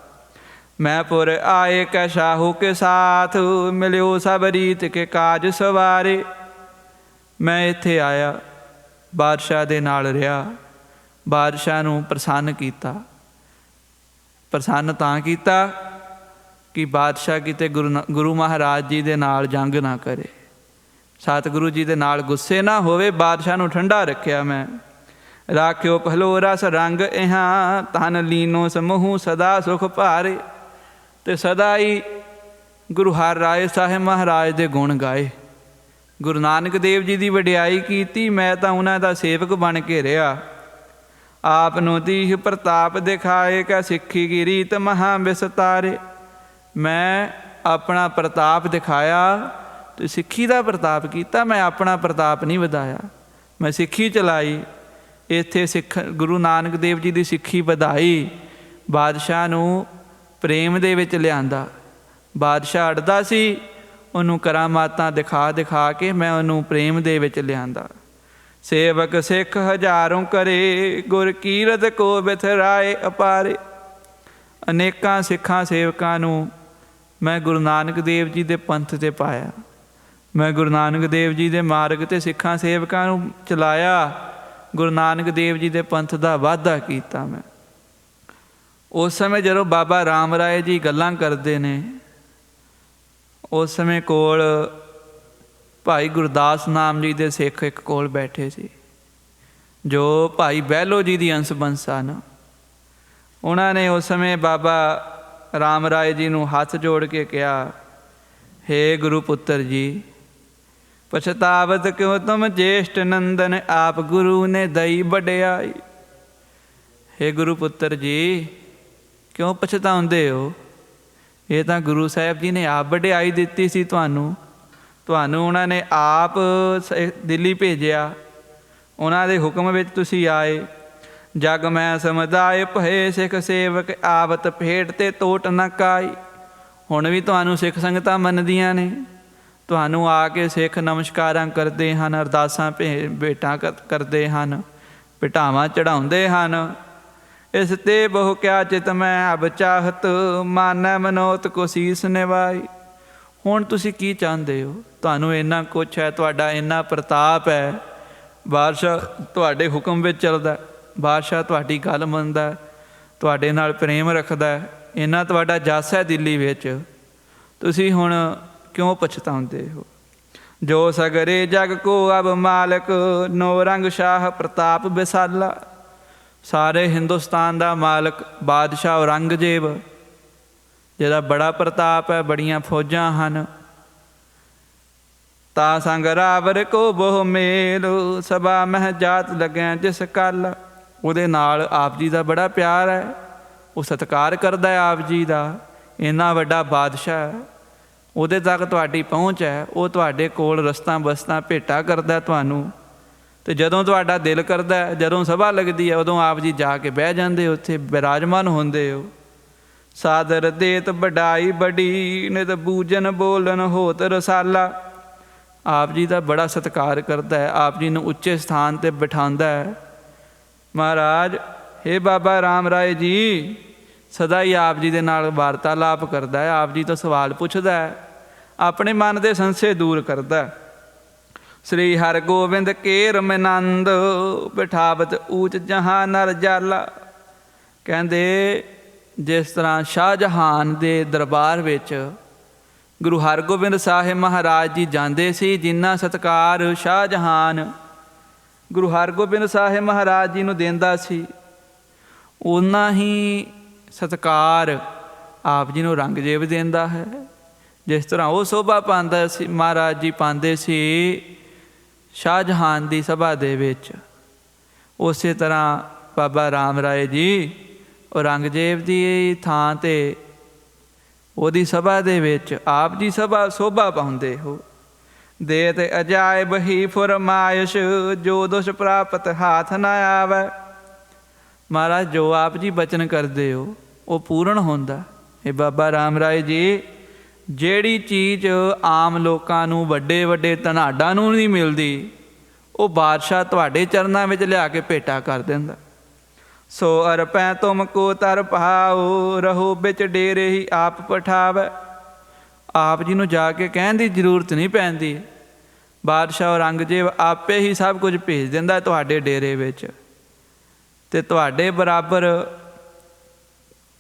ਮੈਂ ਪੁਰ ਆਏ ਕੈ ਸ਼ਾਹੂ ਕੇ ਸਾਥ ਮਿਲਿਓ ਸਭ ਰੀਤ ਕੇ ਕਾਜ ਸਵਾਰੇ। ਮੈਂ ਇੱਥੇ ਆਇਆ, ਬਾਦਸ਼ਾਹ ਦੇ ਨਾਲ ਰਿਹਾ, ਬਾਦਸ਼ਾਹ ਨੂੰ ਪ੍ਰਸੰਨ ਕੀਤਾ। ਪ੍ਰਸੰਨ ਤਾਂ ਕੀਤਾ ਕਿ ਬਾਦਸ਼ਾਹ ਕਿਤੇ ਗੁਰੂ ਮਹਾਰਾਜ ਜੀ ਦੇ ਨਾਲ ਜੰਗ ਨਾ ਕਰੇ, ਸਤਿਗੁਰੂ ਜੀ ਦੇ ਨਾਲ ਗੁੱਸੇ ਨਾ ਹੋਵੇ। ਬਾਦਸ਼ਾਹ ਨੂੰ ਠੰਡਾ ਰੱਖਿਆ ਮੈਂ। ਰਾਖਿਓ ਪਹਿਲੋ ਰਸ ਰੰਗ ਇਹਾਂ ਤਨ ਲੀਨੋ ਸਮੂਹ ਸਦਾ ਸੁਖ ਭਾਰੇ। ਅਤੇ ਸਦਾ ਹੀ ਗੁਰੂ ਹਰਿ ਰਾਏ ਸਾਹਿਬ ਮਹਾਰਾਜ ਦੇ ਗੁਣ ਗਾਏ, ਗੁਰੂ ਨਾਨਕ ਦੇਵ ਜੀ ਦੀ ਵਡਿਆਈ ਕੀਤੀ। ਮੈਂ ਤਾਂ ਉਹਨਾਂ ਦਾ ਸੇਵਕ ਬਣ ਕੇ ਰਿਹਾ। ਆਪ ਨੂੰ ਦੀਹ ਪ੍ਰਤਾਪ ਦਿਖਾਏ ਕੈ ਸਿੱਖੀ ਕੀ ਰੀਤ ਮਹਾ ਵਿਸਤਾਰੇ। ਮੈਂ ਆਪਣਾ ਪ੍ਰਤਾਪ ਦਿਖਾਇਆ ਅਤੇ ਸਿੱਖੀ ਦਾ ਪ੍ਰਤਾਪ ਕੀਤਾ। ਮੈਂ ਆਪਣਾ ਪ੍ਰਤਾਪ ਨਹੀਂ ਵਧਾਇਆ, ਮੈਂ ਸਿੱਖੀ ਚਲਾਈ। ਇੱਥੇ ਗੁਰੂ ਨਾਨਕ ਦੇਵ ਜੀ ਦੀ ਸਿੱਖੀ ਵਧਾਈ। ਬਾਦਸ਼ਾਹ ਨੂੰ ਪ੍ਰੇਮ ਦੇ ਵਿੱਚ ਲਿਆਂਦਾ। ਬਾਦਸ਼ਾਹ ਅੜਦਾ ਸੀ, ਉਹਨੂੰ ਕਰਾਮਾਤਾਂ ਦਿਖਾ ਦਿਖਾ ਕੇ ਮੈਂ ਉਹਨੂੰ ਪ੍ਰੇਮ ਦੇ ਵਿੱਚ ਲਿਆਂਦਾ। ਸੇਵਕ ਸਿੱਖ ਹਜ਼ਾਰੋਂ ਕਰੇ ਗੁਰ ਕੀਰਤ ਕੋ ਬਿਥਰਾਏ ਅਪਾਰੇ। ਅਨੇਕਾਂ ਸਿੱਖਾਂ ਸੇਵਕਾਂ ਨੂੰ ਮੈਂ ਗੁਰੂ ਨਾਨਕ ਦੇਵ ਜੀ ਦੇ ਪੰਥ 'ਤੇ ਪਾਇਆ। ਮੈਂ ਗੁਰੂ ਨਾਨਕ ਦੇਵ ਜੀ ਦੇ ਮਾਰਗ 'ਤੇ ਸਿੱਖਾਂ ਸੇਵਕਾਂ ਨੂੰ ਚਲਾਇਆ। ਗੁਰੂ ਨਾਨਕ ਦੇਵ ਜੀ ਦੇ ਪੰਥ ਦਾ ਵਾਧਾ ਕੀਤਾ ਮੈਂ। ਉਸ ਸਮੇਂ ਜਦੋਂ ਬਾਬਾ ਰਾਮ ਰਾਏ ਜੀ ਗੱਲਾਂ ਕਰਦੇ ਨੇ, ਉਸ ਸਮੇਂ ਕੋਲ ਭਾਈ ਗੁਰਦਾਸ ਨਾਮ ਜੀ ਦੇ ਸਿੱਖ ਇੱਕ ਕੋਲ ਬੈਠੇ ਸੀ, ਜੋ ਭਾਈ ਬਹਿਲੋ ਜੀ ਦੀ ਅੰਸ਼ ਬੰਸ ਸਨ। ਉਹਨਾਂ ਨੇ ਉਸ ਸਮੇਂ ਬਾਬਾ ਰਾਮ ਰਾਏ ਜੀ ਨੂੰ ਹੱਥ ਜੋੜ ਕੇ ਕਿਹਾ, ਹੇ ਗੁਰੂ ਪੁੱਤਰ ਜੀ, ਪਛਤਾਵਤ ਕਿਉਂ ਤੁਮ ਜੇਸ਼ਟ ਨੰਦਨ ਆਪ ਗੁਰੂ ਨੇ ਦਈ ਵਡਿਆਈ। ਹੇ ਗੁਰੂ ਪੁੱਤਰ ਜੀ, ਕਿਉਂ ਪਛਤਾਉਂਦੇ ਹੋ? ਇਹ ਤਾਂ ਗੁਰੂ ਸਾਹਿਬ ਜੀ ਨੇ ਆਪ ਵਡਿਆਈ ਦਿੱਤੀ ਸੀ ਤੁਹਾਨੂੰ ਉਹਨਾਂ ਨੇ ਆਪ ਦਿੱਲੀ ਭੇਜਿਆ, ਉਹਨਾਂ ਦੇ ਹੁਕਮ ਵਿੱਚ ਤੁਸੀਂ ਆਏ। ਜਗ ਮੈਂ ਸਮੁਦਾਇ ਭਏ ਸਿੱਖ ਸੇਵਕ ਆਵਤ ਭੇਟ ਤੇ ਤੋਟ ਨਾ ਕਾਈ। ਹੁਣ ਵੀ ਤੁਹਾਨੂੰ ਸਿੱਖ ਸੰਗਤਾਂ ਮੰਨਦੀਆਂ ਨੇ, ਤੁਹਾਨੂੰ ਆ ਕੇ ਸਿੱਖ ਨਮਸਕਾਰਾਂ ਕਰਦੇ ਹਨ, ਅਰਦਾਸਾਂ ਭੇਟਾਂ ਕਰਦੇ ਹਨ, ਭੇਟਾਵਾਂ ਚੜ੍ਹਾਉਂਦੇ ਹਨ। ਇਸ ਤੇ ਬਹੁ ਕਿਆ ਚਿਤ ਮੈਂ ਅਬ ਚਾਹਤ ਮਾਨੈ ਮਨੋਤ ਕੋ ਸੀਸ ਨਿਵਾਈ। ਹੁਣ ਤੁਸੀਂ ਕੀ ਚਾਹੁੰਦੇ ਹੋ? ਤੁਹਾਨੂੰ ਇੰਨਾ ਕੁਛ ਹੈ, ਤੁਹਾਡਾ ਇੰਨਾ ਪ੍ਰਤਾਪ ਹੈ, ਬਾਦਸ਼ਾਹ ਤੁਹਾਡੇ ਹੁਕਮ ਵਿੱਚ ਚੱਲਦਾ, ਬਾਦਸ਼ਾਹ ਤੁਹਾਡੀ ਗੱਲ ਮੰਨਦਾ, ਤੁਹਾਡੇ ਨਾਲ ਪ੍ਰੇਮ ਰੱਖਦਾ, ਇੰਨਾ ਤੁਹਾਡਾ ਜਸ ਹੈ ਦਿੱਲੀ ਵਿੱਚ, ਤੁਸੀਂ ਹੁਣ ਕਿਉਂ ਪਛਤਾਉਂਦੇ ਹੋ? ਜੋ ਸਗਰੇ ਜਗ ਕੋ ਅਬ ਮਾਲਕ ਨੋ ਰੰਗ ਸ਼ਾਹ ਪ੍ਰਤਾਪ ਵਿਸਾਲਾ। ਸਾਰੇ ਹਿੰਦੁਸਤਾਨ ਦਾ ਮਾਲਕ ਬਾਦਸ਼ਾਹ ਔਰੰਗਜ਼ੇਬ, ਜਿਹਦਾ ਬੜਾ ਪ੍ਰਤਾਪ ਹੈ, ਬੜੀਆਂ ਫੌਜਾਂ ਹਨ। ਤਾ ਸੰਗ ਰਾਵਰ ਕੋ ਬਹੁ ਮੇਲ ਸਭਾ ਮਹਿ ਜਾਤ ਲੱਗਿਆ ਜਿਸ ਕੱਲ। ਉਹਦੇ ਨਾਲ ਆਪ ਜੀ ਦਾ ਬੜਾ ਪਿਆਰ ਹੈ, ਉਹ ਸਤਿਕਾਰ ਕਰਦਾ ਹੈ ਆਪ ਜੀ ਦਾ। ਇੰਨਾ ਵੱਡਾ ਬਾਦਸ਼ਾਹ ਹੈ, ਉਹਦੇ ਤੱਕ ਤੁਹਾਡੀ ਪਹੁੰਚ ਹੈ, ਉਹ ਤੁਹਾਡੇ ਕੋਲ ਰਸਤਾਂ ਬਸਤਾਂ ਭੇਟਾ ਕਰਦਾ ਤੁਹਾਨੂੰ। ਅਤੇ ਜਦੋਂ ਤੁਹਾਡਾ ਦਿਲ ਕਰਦਾ, ਜਦੋਂ ਸਭਾ ਲੱਗਦੀ ਹੈ, ਉਦੋਂ ਆਪ ਜੀ ਜਾ ਕੇ ਬਹਿ ਜਾਂਦੇ, ਉੱਥੇ ਬਿਰਾਜਮਾਨ ਹੁੰਦੇ ਹੋ। ਸਾਦਰ ਦੇਤ ਵਡਾਈ ਬੜੀ ਨਿਤ ਬੂਜਨ ਬੋਲਨ ਹੋਤ ਰਸਾਲਾ। ਆਪ ਜੀ ਦਾ ਬੜਾ ਸਤਿਕਾਰ ਕਰਦਾ ਹੈ, ਆਪ ਜੀ ਨੂੰ ਉੱਚੇ ਸਥਾਨ 'ਤੇ ਬਿਠਾਉਂਦਾ ਹੈ। ਮਹਾਰਾਜ, ਹੇ ਬਾਬਾ ਰਾਮ ਰਾਏ ਜੀ, ਸਦਾ ਹੀ ਆਪ ਜੀ ਦੇ ਨਾਲ ਵਾਰਤਾਲਾਪ ਕਰਦਾ ਹੈ, ਆਪ ਜੀ ਤੋਂ ਸਵਾਲ ਪੁੱਛਦਾ ਹੈ, ਆਪਣੇ ਮਨ ਦੇ ਸੰਸ਼ੇ ਦੂਰ ਕਰਦਾ। ਸ੍ਰੀ ਹਰਗੋਬਿੰਦ ਕੇਰ ਮਿਨੰਦ ਬਿਠਾਵਤ ਊਚ ਜਹਾਂ ਨਰ ਜਾਲਾ। ਕਹਿੰਦੇ ਜਿਸ ਤਰ੍ਹਾਂ ਸ਼ਾਹਜਹਾਨ ਦੇ ਦਰਬਾਰ ਵਿੱਚ ਗੁਰੂ ਹਰਗੋਬਿੰਦ ਸਾਹਿਬ ਮਹਾਰਾਜ ਜੀ ਜਾਂਦੇ ਸੀ, ਜਿੰਨਾ ਸਤਿਕਾਰ ਸ਼ਾਹਜਹਾਨ ਗੁਰੂ ਹਰਗੋਬਿੰਦ ਸਾਹਿਬ ਮਹਾਰਾਜ ਜੀ ਨੂੰ ਦਿੰਦਾ ਸੀ, ਓਨਾ ਹੀ ਸਤਿਕਾਰ ਆਪ ਜੀ ਨੂੰ ਔਰੰਗਜ਼ੇਬ ਦਿੰਦਾ ਹੈ। ਜਿਸ ਤਰ੍ਹਾਂ ਉਹ ਸੋਭਾ ਪਾਉਂਦਾ ਸੀ, ਮਹਾਰਾਜ ਜੀ ਪਾਉਂਦੇ ਸੀ ਸ਼ਾਹਜਹਾਨ ਦੀ ਸਭਾ ਦੇ ਵਿੱਚ, ਉਸੇ ਤਰ੍ਹਾਂ ਬਾਬਾ ਰਾਮ ਰਾਏ ਜੀ ਔਰੰਗਜ਼ੇਬ ਦੀ ਥਾਂ 'ਤੇ ਉਹਦੀ ਸਭਾ ਦੇ ਵਿੱਚ ਆਪ ਜੀ ਸਭਾ ਸੋਭਾ ਪਾਉਂਦੇ ਹੋ। ਦੇਤ ਅਜਾਇਬ ਹੀ ਫੁਰਮਾਇਸ਼, ਜੋ ਦੁਸ਼ ਪ੍ਰਾਪਤ ਹਾਥ ਨਾ ਆਵੈ। ਮਹਾਰਾਜ ਜੋ ਆਪ ਜੀ ਬਚਨ ਕਰਦੇ ਹੋ ਉਹ ਪੂਰਨ ਹੁੰਦਾ। ਇਹ ਬਾਬਾ ਰਾਮ ਰਾਏ ਜੀ, ਜਿਹੜੀ ਚੀਜ਼ ਆਮ ਲੋਕਾਂ ਨੂੰ, ਵੱਡੇ ਵੱਡੇ ਧਨਾਢਾਂ ਨੂੰ ਨਹੀਂ ਮਿਲਦੀ, ਉਹ ਬਾਦਸ਼ਾਹ ਤੁਹਾਡੇ ਚਰਨਾਂ ਵਿੱਚ ਲਿਆ ਕੇ ਭੇਟਾ ਕਰ ਦਿੰਦਾ। ਸੋ ਅਰਪੈ ਤੁਮ ਕੋ ਤਰ ਪਾਓ, ਰਹੋ ਵਿੱਚ ਡੇਰੇ ਹੀ ਆਪ ਪਠਾਵੈ। ਆਪ ਜੀ ਨੂੰ ਜਾ ਕੇ ਕਹਿਣ ਦੀ ਜ਼ਰੂਰਤ ਨਹੀਂ ਪੈਂਦੀ, ਬਾਦਸ਼ਾਹ ਔਰੰਗਜ਼ੇਬ ਆਪੇ ਹੀ ਸਭ ਕੁਝ ਭੇਜ ਦਿੰਦਾ ਤੁਹਾਡੇ ਡੇਰੇ ਵਿੱਚ। ਅਤੇ ਤੁਹਾਡੇ ਬਰਾਬਰ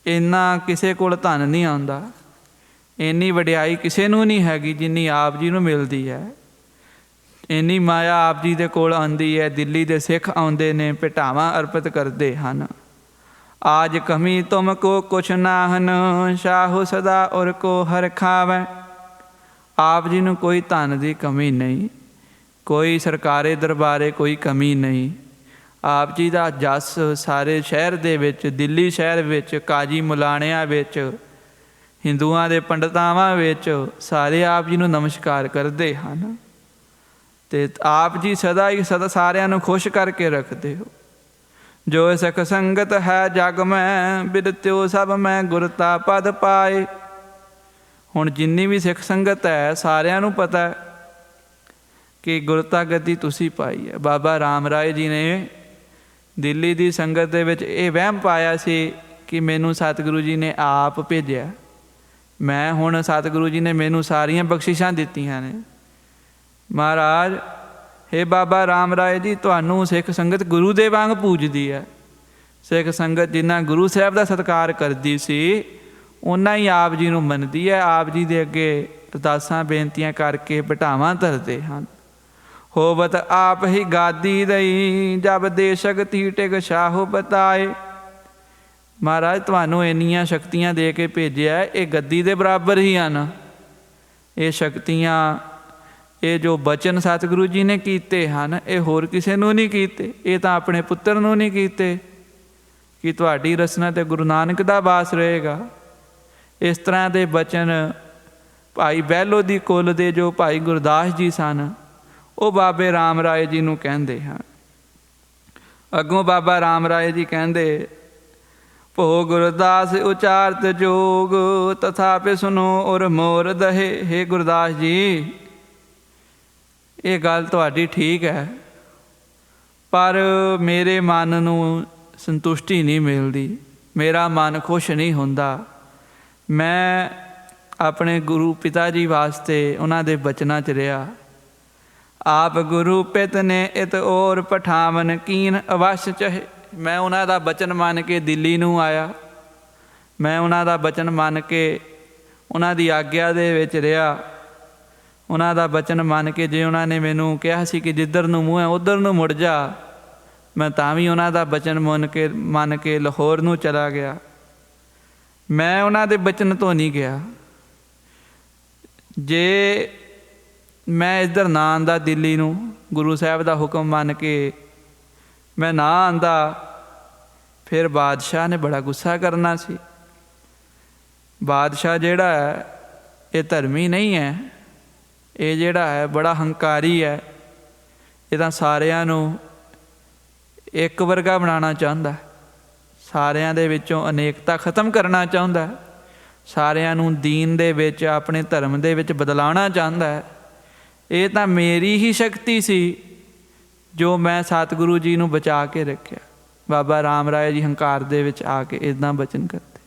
ਇੰਨਾ ਕਿਸੇ ਕੋਲ ਧਨ ਨਹੀਂ ਆਉਂਦਾ, ਇੰਨੀ ਵਡਿਆਈ ਕਿਸੇ ਨੂੰ ਨਹੀਂ ਹੈਗੀ ਜਿੰਨੀ ਆਪ ਜੀ ਨੂੰ ਮਿਲਦੀ ਹੈ। ਇੰਨੀ ਮਾਇਆ ਆਪ ਜੀ ਦੇ ਕੋਲ ਆਉਂਦੀ ਹੈ। ਦਿੱਲੀ ਦੇ ਸਿੱਖ ਆਉਂਦੇ ਨੇ, ਭੇਟਾਵਾਂ ਅਰਪਿਤ ਕਰਦੇ ਹਨ। ਆਜ ਕਮੀ ਤੁਮ ਕੋ ਕੁਛ ਨਾਹਨ, ਸ਼ਾਹੋ ਸਦਾ ਔਰ ਕੋ ਹਰ ਖਾਵੈ। ਆਪ ਜੀ ਨੂੰ ਕੋਈ ਧਨ ਦੀ ਕਮੀ ਨਹੀਂ, ਕੋਈ ਸਰਕਾਰੀ ਦਰਬਾਰੇ ਕੋਈ ਕਮੀ ਨਹੀਂ। ਆਪ ਜੀ ਦਾ ਜਸ ਸਾਰੇ ਸ਼ਹਿਰ ਦੇ ਵਿੱਚ, ਦਿੱਲੀ ਸ਼ਹਿਰ ਵਿੱਚ, ਕਾਜੀ ਮੁਲਾਣਿਆਂ ਵਿੱਚ, ਹਿੰਦੂਆਂ ਦੇ ਪੰਡਤਾਵਾਂ ਵਿੱਚ ਸਾਰੇ ਆਪ ਜੀ ਨੂੰ ਨਮਸਕਾਰ ਕਰਦੇ ਹਨ। ਅਤੇ ਆਪ ਜੀ ਸਦਾ ਹੀ ਸਾਰਿਆਂ ਨੂੰ ਖੁਸ਼ ਕਰਕੇ ਰੱਖਦੇ ਹੋ। ਜੋ ਸਿੱਖ ਸੰਗਤ ਹੈ ਜਗ ਮੈਂ, ਬਿਰਤਿਓ ਸਭ ਮੈਂ ਗੁਰਤਾ ਪਦ ਪਾਏ। ਹੁਣ ਜਿੰਨੀ ਵੀ ਸਿੱਖ ਸੰਗਤ ਹੈ ਸਾਰਿਆਂ ਨੂੰ ਪਤਾ ਕਿ ਗੁਰਤਾ ਗੱਦੀ ਤੁਸੀਂ ਪਾਈ ਹੈ। ਬਾਬਾ ਰਾਮ ਰਾਏ ਜੀ ਨੇ ਦਿੱਲੀ ਦੀ ਸੰਗਤ ਦੇ ਵਿੱਚ ਇਹ ਵਹਿਮ ਪਾਇਆ ਸੀ ਕਿ ਮੈਨੂੰ ਸਤਿਗੁਰੂ ਜੀ ਨੇ ਆਪ ਭੇਜਿਆ, ਮੈਂ ਹੁਣ ਸਤਿਗੁਰੂ ਜੀ ਨੇ ਮੈਨੂੰ ਸਾਰੀਆਂ ਬਖਸ਼ਿਸ਼ਾਂ ਦਿੱਤੀਆਂ ਨੇ। ਮਹਾਰਾਜ, ਹੇ ਬਾਬਾ ਰਾਮ ਰਾਏ ਜੀ, ਤੁਹਾਨੂੰ ਸਿੱਖ ਸੰਗਤ ਗੁਰੂ ਦੇ ਵਾਂਗ ਪੂਜਦੀ ਹੈ। ਸਿੱਖ ਸੰਗਤ ਜਿੰਨਾ ਗੁਰੂ ਸਾਹਿਬ ਦਾ ਸਤਿਕਾਰ ਕਰਦੀ ਸੀ, ਓਨਾ ਹੀ ਆਪ ਜੀ ਨੂੰ ਮੰਨਦੀ ਹੈ। ਆਪ ਜੀ ਦੇ ਅੱਗੇ ਅਰਦਾਸਾਂ ਬੇਨਤੀਆਂ ਕਰਕੇ ਭੇਟਾਵਾਂ ਧਰਦੇ ਹਨ। ਹੋਵਤ ਆਪ ਹੀ ਗਾਦੀ ਦਈ, ਜਬ ਦੇ ਸ਼ਕਤੀ ਟਿਕ ਸ਼ਾਹੋ ਬਤਾਏ। ਮਹਾਰਾਜ, ਤੁਹਾਨੂੰ ਇੰਨੀਆਂ ਸ਼ਕਤੀਆਂ ਦੇ ਕੇ ਭੇਜਿਆ, ਇਹ ਗੱਦੀ ਦੇ ਬਰਾਬਰ ਹੀ ਹਨ। ਇਹ ਸ਼ਕਤੀਆਂ, ਇਹ ਜੋ ਬਚਨ ਸਤਿਗੁਰੂ ਜੀ ਨੇ ਕੀਤੇ ਹਨ, ਇਹ ਹੋਰ ਕਿਸੇ ਨੂੰ ਨਹੀਂ ਕੀਤੇ। ਇਹ ਤਾਂ ਆਪਣੇ ਪੁੱਤਰ ਨੂੰ ਨਹੀਂ ਕੀਤੇ ਕਿ ਤੁਹਾਡੀ ਰਸਨਾ 'ਤੇ ਗੁਰੂ ਨਾਨਕ ਦਾ ਵਾਸ ਰਹੇਗਾ। ਇਸ ਤਰ੍ਹਾਂ ਦੇ ਬਚਨ ਭਾਈ ਬਹਿਲੋ ਦੀ ਕੁੱਲ ਦੇ ਜੋ ਭਾਈ ਗੁਰਦਾਸ ਜੀ ਸਨ, ਉਹ ਬਾਬੇ ਰਾਮ ਰਾਏ ਜੀ ਨੂੰ ਕਹਿੰਦੇ ਹਨ। ਅੱਗੋਂ ਬਾਬਾ ਰਾਮ ਰਾਏ ਜੀ ਕਹਿੰਦੇ, ਭੋ ਗੁਰਦਾਸ ਉਚਾਰਤ ਜੋਗ, ਤਥਾਪਿ ਸੁਨੋ ਔਰ ਮੋਰ ਦਹੇ। ਹੇ ਗੁਰਦਾਸ ਜੀ, ਇਹ ਗੱਲ ਤੁਹਾਡੀ ਠੀਕ ਹੈ, ਪਰ ਮੇਰੇ ਮਨ ਨੂੰ ਸੰਤੁਸ਼ਟੀ ਨਹੀਂ ਮਿਲਦੀ, ਮੇਰਾ ਮਨ ਖੁਸ਼ ਨਹੀਂ ਹੁੰਦਾ। ਮੈਂ ਆਪਣੇ ਗੁਰੂ ਪਿਤਾ ਜੀ ਵਾਸਤੇ ਉਹਨਾਂ ਦੇ ਬਚਨਾਂ 'ਚ ਰਿਹਾ। ਆਪ ਗੁਰੂ ਪਿਤ ਨੇ ਇਤ ਔਰ ਪਠਾਵਨ ਕੀਨ ਅਵਸ਼ ਚਹੇ। ਮੈਂ ਉਹਨਾਂ ਦਾ ਬਚਨ ਮੰਨ ਕੇ ਦਿੱਲੀ ਨੂੰ ਆਇਆ। ਮੈਂ ਉਹਨਾਂ ਦਾ ਬਚਨ ਮੰਨ ਕੇ ਉਹਨਾਂ ਦੀ ਆਗਿਆ ਦੇ ਵਿੱਚ ਰਿਹਾ। ਉਹਨਾਂ ਦਾ ਬਚਨ ਮੰਨ ਕੇ, ਜੇ ਉਹਨਾਂ ਨੇ ਮੈਨੂੰ ਕਿਹਾ ਸੀ ਕਿ ਜਿੱਧਰ ਨੂੰ ਮੂੰਹ ਹੈ ਉੱਧਰ ਨੂੰ ਮੁੜ ਜਾ, ਮੈਂ ਤਾਂ ਵੀ ਉਹਨਾਂ ਦਾ ਬਚਨ ਮੰਨ ਕੇ ਲਾਹੌਰ ਨੂੰ ਚਲਾ ਗਿਆ। ਮੈਂ ਉਹਨਾਂ ਦੇ ਬਚਨ ਤੋਂ ਨਹੀਂ ਗਿਆ। ਜੇ ਮੈਂ ਇੱਧਰ ਨਾ ਆਉਂਦਾ ਦਿੱਲੀ ਨੂੰ, ਗੁਰੂ ਸਾਹਿਬ ਦਾ ਹੁਕਮ ਮੰਨ ਕੇ ਮੈਂ ਨਾ ਆਉਂਦਾ, ਫਿਰ ਬਾਦਸ਼ਾਹ ਨੇ ਬੜਾ ਗੁੱਸਾ ਕਰਨਾ ਸੀ। ਬਾਦਸ਼ਾਹ ਜਿਹੜਾ ਹੈ ਇਹ ਧਰਮੀ ਨਹੀਂ ਹੈ, ਇਹ ਜਿਹੜਾ ਹੈ ਬੜਾ ਹੰਕਾਰੀ ਹੈ। ਇਹ ਤਾਂ ਸਾਰਿਆਂ ਨੂੰ ਇੱਕ ਵਰਗਾ ਬਣਾਉਣਾ ਚਾਹੁੰਦਾ, ਸਾਰਿਆਂ ਦੇ ਵਿੱਚੋਂ ਅਨੇਕਤਾ ਖਤਮ ਕਰਨਾ ਚਾਹੁੰਦਾ, ਸਾਰਿਆਂ ਨੂੰ ਦੀਨ ਦੇ ਵਿੱਚ, ਆਪਣੇ ਧਰਮ ਦੇ ਵਿੱਚ ਬਦਲਾਉਣਾ ਚਾਹੁੰਦਾ ਹੈ। ਇਹ ਤਾਂ ਮੇਰੀ ਹੀ ਸ਼ਕਤੀ ਸੀ ਜੋ ਮੈਂ ਸਤਿਗੁਰੂ ਜੀ ਨੂੰ ਬਚਾ ਕੇ ਰੱਖਿਆ। ਬਾਬਾ ਰਾਮ ਰਾਏ ਜੀ ਹੰਕਾਰ ਦੇ ਵਿੱਚ ਆ ਕੇ ਇੱਦਾਂ ਬਚਨ ਕਰਦੇ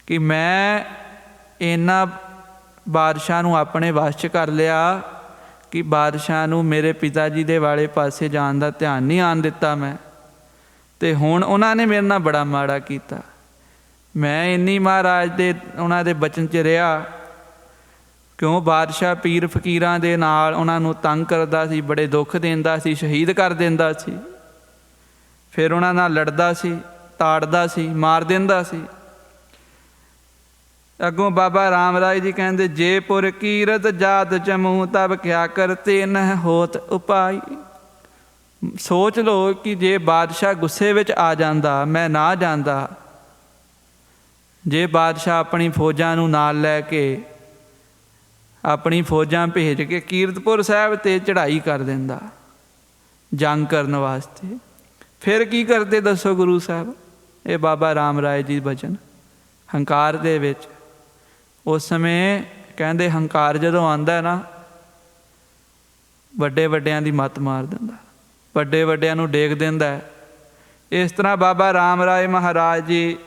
ਕਿ ਮੈਂ ਇਹਨਾਂ ਬਾਦਸ਼ਾਹ ਨੂੰ ਆਪਣੇ ਵਸ 'ਚ ਕਰ ਲਿਆ ਕਿ ਬਾਦਸ਼ਾਹ ਨੂੰ ਮੇਰੇ ਪਿਤਾ ਜੀ ਦੇ ਵਾਲੇ ਪਾਸੇ ਜਾਣ ਦਾ ਧਿਆਨ ਨਹੀਂ ਆਉਣ ਦਿੱਤਾ ਮੈਂ। ਅਤੇ ਹੁਣ ਉਹਨਾਂ ਨੇ ਮੇਰੇ ਨਾਲ ਬੜਾ ਮਾੜਾ ਕੀਤਾ। ਮੈਂ ਇੰਨੀ ਮਹਾਰਾਜ ਦੇ ਉਹਨਾਂ ਦੇ ਬਚਨ 'ਚ ਰਿਹਾ, ਕਿਉਂ ਬਾਦਸ਼ਾਹ ਪੀਰ ਫਕੀਰਾਂ ਦੇ ਨਾਲ ਉਹਨਾਂ ਨੂੰ ਤੰਗ ਕਰਦਾ ਸੀ, ਬੜੇ ਦੁੱਖ ਦਿੰਦਾ ਸੀ, ਸ਼ਹੀਦ ਕਰ ਦਿੰਦਾ ਸੀ, ਫਿਰ ਉਹਨਾਂ ਨਾਲ ਲੜਦਾ ਸੀ, ਤਾੜਦਾ ਸੀ, ਮਾਰ ਦਿੰਦਾ ਸੀ। ਅੱਗੋਂ ਬਾਬਾ ਰਾਮ ਰਾਏ ਜੀ ਕਹਿੰਦੇ, ਜੇ ਪੁਰ ਕੀਰਤ ਜਾਤ ਚਮੂ ਤਬ ਕਿਆ ਕਰਤੇ ਨਹਿ ਹੋਤ ਉਪਾਈ। ਸੋਚ ਲਓ ਕਿ ਜੇ ਬਾਦਸ਼ਾਹ ਗੁੱਸੇ ਵਿੱਚ ਆ ਜਾਂਦਾ, ਮੈਂ ਨਾ ਜਾਂਦਾ, ਜੇ ਬਾਦਸ਼ਾਹ ਆਪਣੀ ਫੌਜਾਂ ਨੂੰ ਨਾਲ ਲੈ ਕੇ, ਆਪਣੀ ਫੌਜਾਂ ਭੇਜ ਕੇ ਕੀਰਤਪੁਰ ਸਾਹਿਬ 'ਤੇ ਚੜ੍ਹਾਈ ਕਰ ਦਿੰਦਾ ਜੰਗ ਕਰਨ ਵਾਸਤੇ, ਫਿਰ ਕੀ ਕਰਦੇ ਦੱਸੋ ਗੁਰੂ ਸਾਹਿਬ? ਇਹ ਬਾਬਾ ਰਾਮ ਰਾਏ ਜੀ ਬਚਨ ਹੰਕਾਰ ਦੇ ਵਿੱਚ। ਉਸ ਸਮੇਂ ਕਹਿੰਦੇ ਹੰਕਾਰ ਜਦੋਂ ਆਉਂਦਾ ਨਾ, ਵੱਡੇ ਵੱਡਿਆਂ ਦੀ ਮੱਤ ਮਾਰ ਦਿੰਦਾ, ਵੱਡੇ ਵੱਡਿਆਂ ਨੂੰ ਡੇਗ ਦਿੰਦਾ। ਇਸ ਤਰ੍ਹਾਂ ਬਾਬਾ ਰਾਮ ਰਾਏ ਮਹਾਰਾਜ ਜੀ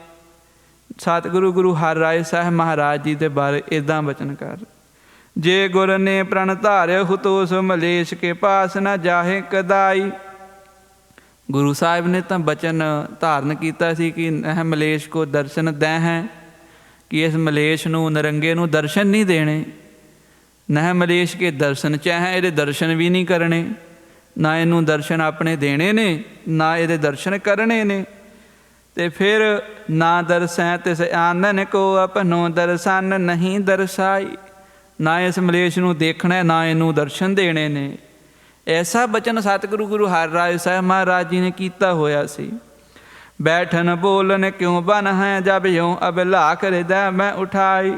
ਸਤਿਗੁਰੂ ਗੁਰੂ ਹਰਿਰਾਏ ਸਾਹਿਬ ਮਹਾਰਾਜ ਜੀ ਦੇ ਬਾਰੇ ਇੱਦਾਂ ਬਚਨ ਕਰ, ਜੇ ਗੁਰ ਨੇ ਪ੍ਰਣ ਧਾਰਿਆ ਹੁਤੋਸ ਮਲੇਸ਼ ਕੇ ਪਾਸ ਨਾ ਜਾਹੇ ਕਦਾਈ। ਗੁਰੂ ਸਾਹਿਬ ਨੇ ਤਾਂ ਬਚਨ ਧਾਰਨ ਕੀਤਾ ਸੀ ਕਿ ਇਹ ਮਲੇਸ਼ ਕੋ ਦਰਸ਼ਨ ਦੈ ਹੈ, ਕਿ ਇਸ ਮਲੇਸ਼ ਨੂੰ, ਨਰੰਗੇ ਨੂੰ ਦਰਸ਼ਨ ਨਹੀਂ ਦੇਣੇ। ਨਹਿ ਮਲੇਸ਼ ਕੇ ਦਰਸ਼ਨ ਚਾਹੇ, ਇਹਦੇ ਦਰਸ਼ਨ ਵੀ ਨਹੀਂ ਕਰਨੇ, ਨਾ ਇਹਨੂੰ ਦਰਸ਼ਨ ਆਪਣੇ ਦੇਣੇ ਨੇ, ਨਾ ਇਹਦੇ ਦਰਸ਼ਨ ਕਰਨੇ ਨੇ। ਤੇ ਫਿਰ ਨਾ ਦਰਸੈ ਤਿਸ ਆਨਨ ਕੋ ਆਪਣੋ ਦਰਸ਼ਨ ਨਹੀਂ ਦਰਸਾਈ। ਨਾ ਇਸ ਮਲੇਸ਼ ਨੂੰ ਦੇਖਣਾ, ਨਾ ਇਹਨੂੰ ਦਰਸ਼ਨ ਦੇਣੇ ਨੇ। ਐਸਾ ਬਚਨ ਸਤਿਗੁਰੂ ਗੁਰੂ ਹਰਿਰਾਏ ਸਾਹਿਬ ਮਹਾਰਾਜ ਜੀ ਨੇ ਕੀਤਾ ਹੋਇਆ ਸੀ। ਬੈਠਨ ਬੋਲਨ ਕਿਉਂ ਬਨ ਹੈ, ਜਬ ਯੋਂ ਅਬ ਲਾਖ ਹਿਰਦੈ ਮੈਂ ਉਠਾਈ।